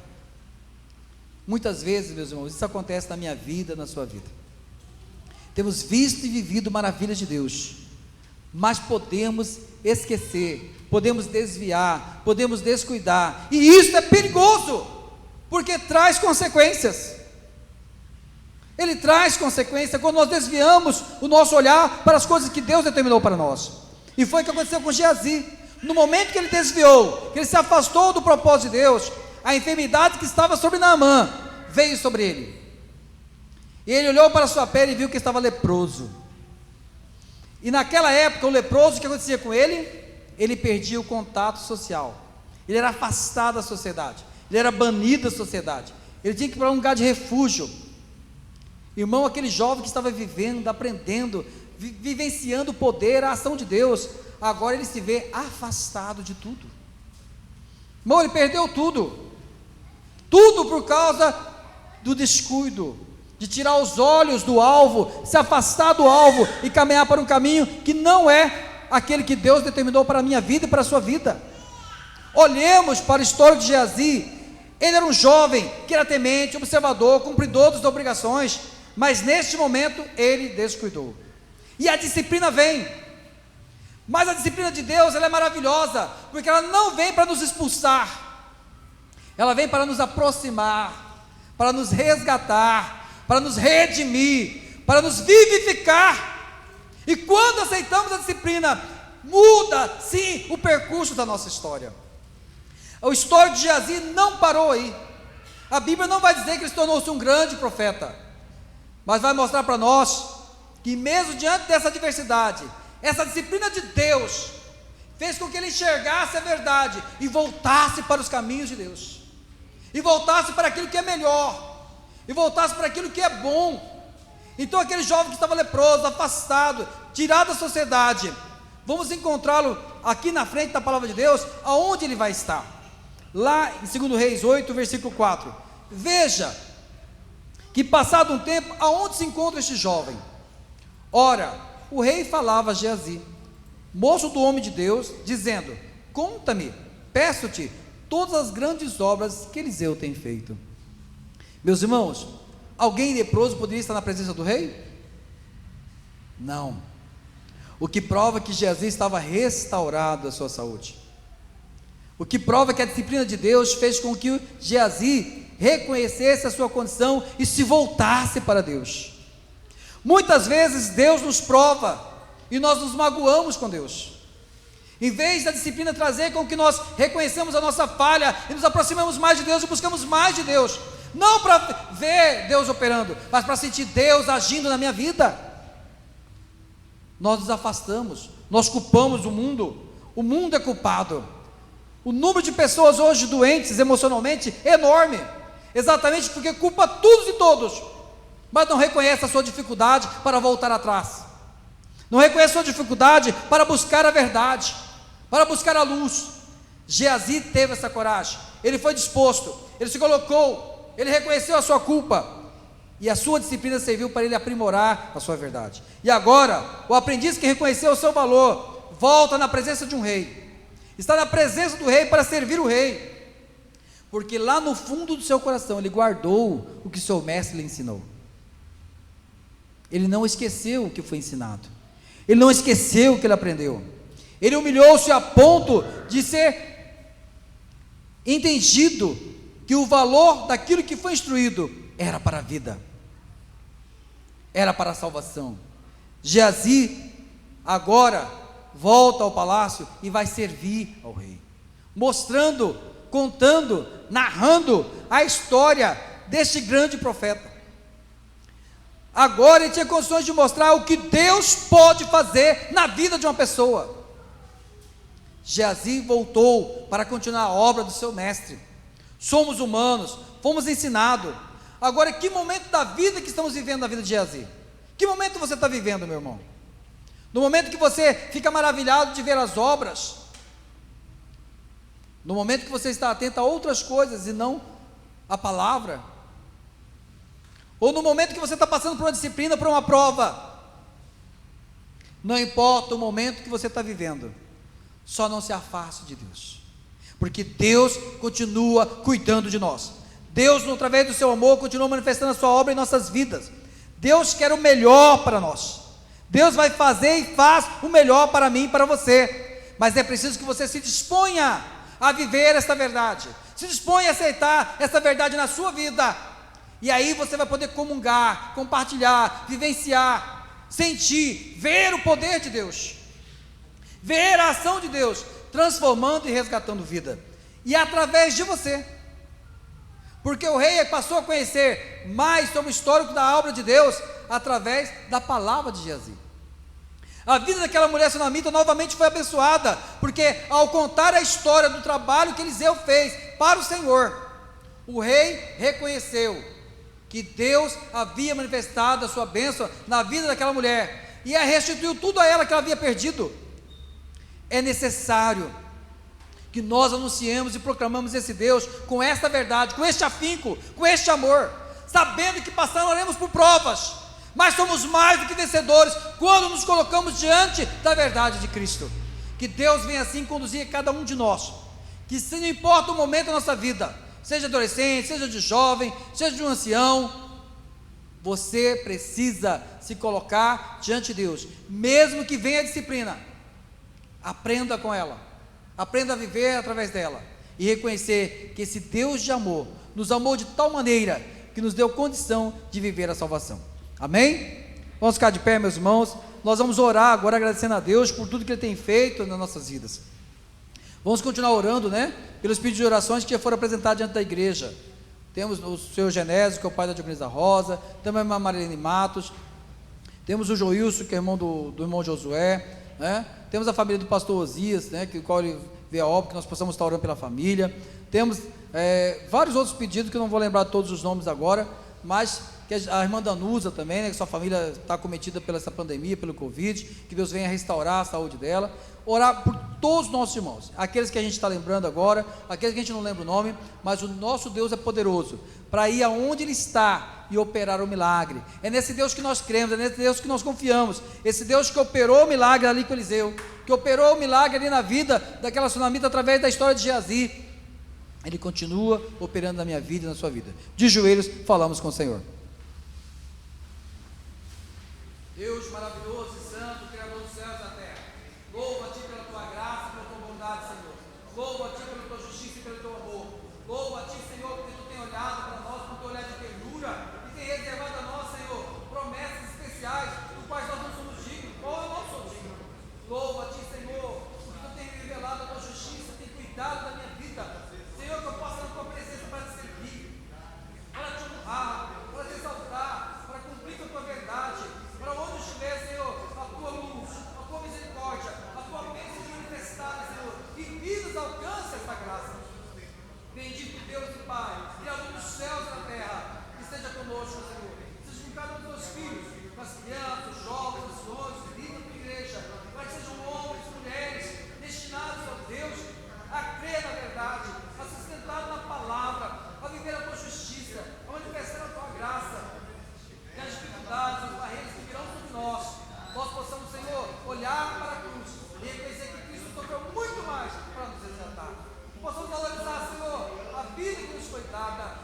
Muitas vezes, meus irmãos, isso acontece na minha vida, na sua vida. Temos visto e vivido maravilhas de Deus, mas podemos esquecer, podemos desviar, podemos descuidar, e isso é perigoso, porque traz consequências. Ele traz consequência quando nós desviamos o nosso olhar para as coisas que Deus determinou para nós. E foi o que aconteceu com Geazi. No momento que ele desviou, que ele se afastou do propósito de Deus, a enfermidade que estava sobre Naamã veio sobre ele. E ele olhou para a sua pele e viu que estava leproso. E naquela época, o leproso, o que acontecia com ele? Ele perdia o contato social, ele era afastado da sociedade, ele era banido da sociedade, ele tinha que ir para um lugar de refúgio. Irmão, aquele jovem que estava vivendo, aprendendo, vivenciando o poder, a ação de Deus, agora ele se vê afastado de tudo. Irmão, ele perdeu tudo por causa do descuido, de tirar os olhos do alvo, se afastar do alvo e caminhar para um caminho que não é aquele que Deus determinou para a minha vida e para a sua vida. Olhemos para o histórico de Geazi. Ele era um jovem que era temente, observador, cumpridor das obrigações, mas neste momento ele descuidou, e a disciplina vem. Mas a disciplina de Deus, ela é maravilhosa, porque ela não vem para nos expulsar, ela vem para nos aproximar, para nos resgatar, para nos redimir, para nos vivificar. E quando aceitamos a disciplina, muda sim o percurso da nossa história. A história de Geazi não parou aí. A Bíblia não vai dizer que ele se tornou-se um grande profeta, mas vai mostrar para nós que mesmo diante dessa adversidade, essa disciplina de Deus fez com que ele enxergasse a verdade e voltasse para os caminhos de Deus, e voltasse para aquilo que é melhor, e voltasse para aquilo que é bom. Então aquele jovem que estava leproso, afastado, tirado da sociedade, vamos encontrá-lo aqui na frente da palavra de Deus. Aonde ele vai estar? Lá em 2 Reis 8, versículo 4, veja que passado um tempo, aonde se encontra este jovem? Ora, o rei falava a Geazi, moço do homem de Deus, dizendo: conta-me, peço-te, todas as grandes obras que Eliseu tem feito. Meus irmãos, alguém leproso poderia estar na presença do rei? Não. O que prova que Geazi estava restaurado a sua saúde. O que prova que a disciplina de Deus fez com que Geazi reconhecesse a sua condição e se voltasse para Deus. Muitas vezes Deus nos prova e nós nos magoamos com Deus. Em vez da disciplina trazer com que nós reconhecemos a nossa falha e nos aproximamos mais de Deus e buscamos mais de Deus, não para ver Deus operando, mas para sentir Deus agindo na minha vida, nós nos afastamos, nós culpamos o mundo é culpado. O número de pessoas hoje doentes emocionalmente é enorme, exatamente porque culpa todos e todos, mas não reconhece a sua dificuldade para voltar atrás, não reconhece a sua dificuldade para buscar a verdade, para buscar a luz. Geazi teve essa coragem, ele foi disposto, ele se colocou, ele reconheceu a sua culpa, e a sua disciplina serviu para ele aprimorar a sua verdade. E agora, o aprendiz que reconheceu o seu valor, volta na presença de um rei, está na presença do rei para servir o rei, porque lá no fundo do seu coração, ele guardou o que seu mestre lhe ensinou, ele não esqueceu o que foi ensinado, ele não esqueceu o que ele aprendeu, ele humilhou-se a ponto de ser entendido que o valor daquilo que foi instruído era para a vida, era para a salvação. Geazi agora volta ao palácio e vai servir ao rei, mostrando, contando, narrando a história deste grande profeta. Agora ele tinha condições de mostrar o que Deus pode fazer na vida de uma pessoa. Geazi voltou para continuar a obra do seu mestre. Somos humanos, fomos ensinados. Agora, que momento da vida que estamos vivendo na vida de Geazi? Que momento você está vivendo, meu irmão? No momento que você fica maravilhado de ver as obras, no momento que você está atento a outras coisas e não a palavra, ou no momento que você está passando por uma disciplina, por uma prova, não importa o momento que você está vivendo, só não se afaste de Deus, porque Deus continua cuidando de nós. Deus, através do seu amor, continua manifestando a sua obra em nossas vidas. Deus quer o melhor para nós. Deus vai fazer e faz o melhor para mim e para você, mas é preciso que você se disponha a viver essa verdade, se disponha a aceitar essa verdade na sua vida, e aí você vai poder comungar, compartilhar, vivenciar, sentir, ver o poder de Deus, ver a ação de Deus, transformando e resgatando vida, e através de você, porque o rei passou a conhecer mais sobre o histórico da obra de Deus, através da palavra de Geazi. A vida daquela mulher sunamita novamente foi abençoada, porque ao contar a história do trabalho que Eliseu fez para o Senhor, o rei reconheceu que Deus havia manifestado a sua bênção na vida daquela mulher, e restituiu tudo a ela que ela havia perdido. É necessário que nós anunciemos e proclamamos esse Deus com esta verdade, com este afinco, com este amor, sabendo que passaremos por provas, mas somos mais do que vencedores quando nos colocamos diante da verdade de Cristo. Que Deus venha assim conduzir cada um de nós, que se não importa o momento da nossa vida, seja adolescente, seja de jovem, seja de um ancião, você precisa se colocar diante de Deus, mesmo que venha a disciplina, aprenda com ela, aprenda a viver através dela, e reconhecer que esse Deus de amor, nos amou de tal maneira, que nos deu condição de viver a salvação. Amém? Vamos ficar de pé, meus irmãos. Nós vamos orar agora, agradecendo a Deus por tudo que Ele tem feito nas nossas vidas. Vamos continuar orando, né? Pelos pedidos de orações que já foram apresentados diante da igreja. Temos o Senhor Genésio, que é o pai da Dionísia Rosa, também a irmã Marilene Matos, temos o Joilson, que é irmão do irmão Josué, né? Temos a família do pastor Osias, né? Que o qual ele vê a obra, que nós possamos estar orando pela família. Temos vários outros pedidos, que eu não vou lembrar todos os nomes agora, mas que a irmã Danusa também, né, que sua família está acometida pela essa pandemia, pelo Covid, que Deus venha restaurar a saúde dela, orar por todos os nossos irmãos, aqueles que a gente está lembrando agora, aqueles que a gente não lembra o nome, mas o nosso Deus é poderoso para ir aonde Ele está e operar o milagre. É nesse Deus que nós cremos, é nesse Deus que nós confiamos, esse Deus que operou o milagre ali com Eliseu, que operou o milagre ali na vida daquela sunamita através da história de Geazi. Ele continua operando na minha vida e na sua vida. De joelhos, falamos com o Senhor. Deus maravilhoso e santo, Criador dos céus e da terra, louvo a Ti pela Tua graça e pela Tua bondade, Senhor. Louvo a Ti pela Tua justiça e pelo Teu amor. Louvo a Ti, Senhor, porque Tu tem olhado para nós com o Teu olhar de ternura e tem reservado a nós, Senhor, promessas especiais, do quais nós não somos dignos, ou eu não sou digno. Louvo a Ti, Senhor, porque Tu tem revelado a Tua justiça, tem cuidado da minha vida. Senhor, que eu possa na Tua presença para Te servir, para Te honrar, para Te exaltar, para cumprir com a Tua verdade. Para onde estiver, Senhor, a Tua luz, a Tua misericórdia, a Tua bênção seja manifestada, Senhor, e vidas alcance essa graça. Bendito Deus e Pai, Criador dos céus e da terra, que esteja conosco, Senhor, seja com cada um dos teus filhos, com as crianças, os jovens, os senhores, líderes da Tua igreja, para que sejam homens e mulheres destinados, ó Deus, a crer na verdade, a se sustentar na palavra, a viver a Tua justiça, a manifestar a Tua graça, e as dificuldades, as barreiras que virão sobre nós possamos, Senhor, olhar para a cruz e reconhecer que Cristo sofreu muito mais para nos resgatar. Possamos valorizar, Senhor, a vida que nos foi dada.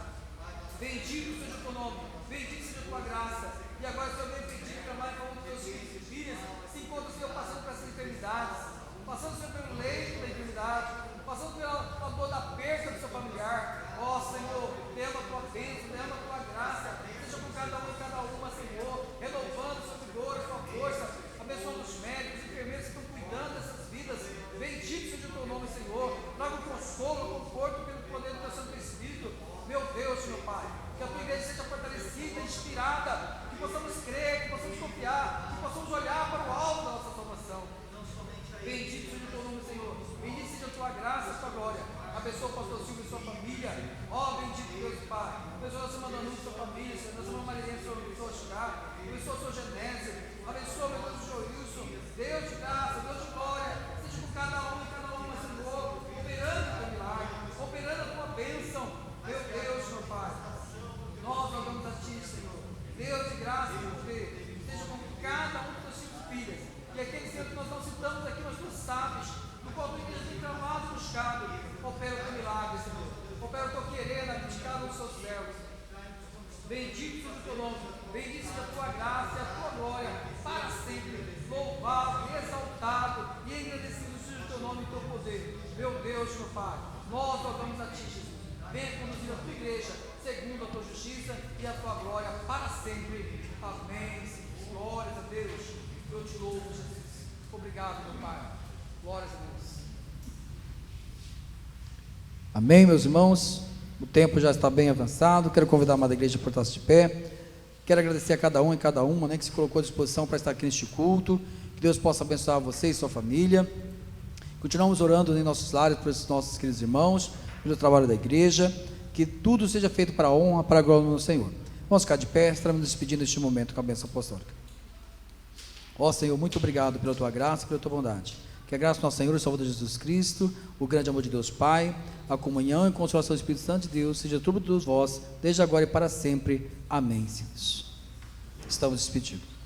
Bendito seja o Teu nome, bendito seja a Tua graça. E agora, Senhor, vem pedir para mais um dos Teus filhos e filhas se encontram, Senhor, passando por essas enfermidades, passando, Senhor, pelo leito da enfermidade, passando pela dor da perda do seu familiar. Ó, Senhor, derrama a Tua bênção, derrama a Tua graça, seja com cada um e cada uma, Senhor, renovando o seu vigor, a sua força, abençoando os médicos, os enfermeiros que estão cuidando dessas vidas. Bendito seja o Teu nome, Senhor. Traga o consolo, o conforto pelo poder do Teu Santo Espírito. Meu Deus, meu Pai, que a Tua igreja seja fortalecida, inspirada, que possamos crer, que possamos confiar, que possamos olhar para o alto da nossa salvação. Bendito seja o Teu nome, Senhor. Bendito seja a Tua graça e a Tua glória. Abençoa o pastor Silvio e sua família. Ó, bendito Deus e Pai. Abençoa a Semana Luz e sua família. Abençoa a Marilene e sua Chicago. Abençoa o seu Genésio. Abençoa, meu Deus, o seu Wilson. Deus de graça, Deus de glória. Seja com cada um e cada uma, Senhor, operando o Teu milagre, operando a Tua bênção. Meu Deus, meu Pai. Nós rogamos a Ti, Senhor. Deus de graça e poder. Seja com cada um dos Teus filhos e filhas. E aquele, Senhor, que nós não citamos aqui, mas Tu sabes, do qual Tu tem clamado e buscado. Opera o Teu milagre, Senhor. Opera o Teu querer na vida de cada um dos Seus servos. Bendito seja o Teu nome. Bendito seja a Tua graça e a Tua glória para sempre. Louvado, exaltado e engrandecido seja o Teu nome e o Teu poder. Meu Deus, meu Pai, nós rogamos a Ti, Jesus. Venha conduzir a Tua igreja segundo a Tua justiça e a Tua glória para sempre. Amém. Glórias a Deus. Eu te louvo, Jesus. Obrigado, meu Pai. Glórias a Deus. Amém, meus irmãos. O tempo já está bem avançado. Quero convidar a amada igreja a portar-se de pé. Quero agradecer a cada um e cada uma, que se colocou à disposição para estar aqui neste culto. Que Deus possa abençoar você e sua família. Continuamos orando em nossos lares por esses nossos queridos irmãos, pelo trabalho da igreja. Que tudo seja feito para a honra, para a glória do Senhor. Vamos ficar de pé, estamos nos despedindo neste momento com a bênção apostólica. Ó Senhor, muito obrigado pela Tua graça e pela Tua bondade. Que a graça do nosso Senhor e Salvador Jesus Cristo, o grande amor de Deus Pai, a comunhão e consolação do Espírito Santo de Deus, seja tudo por todos vós, desde agora e para sempre. Amém, Senhor. Estamos despedidos.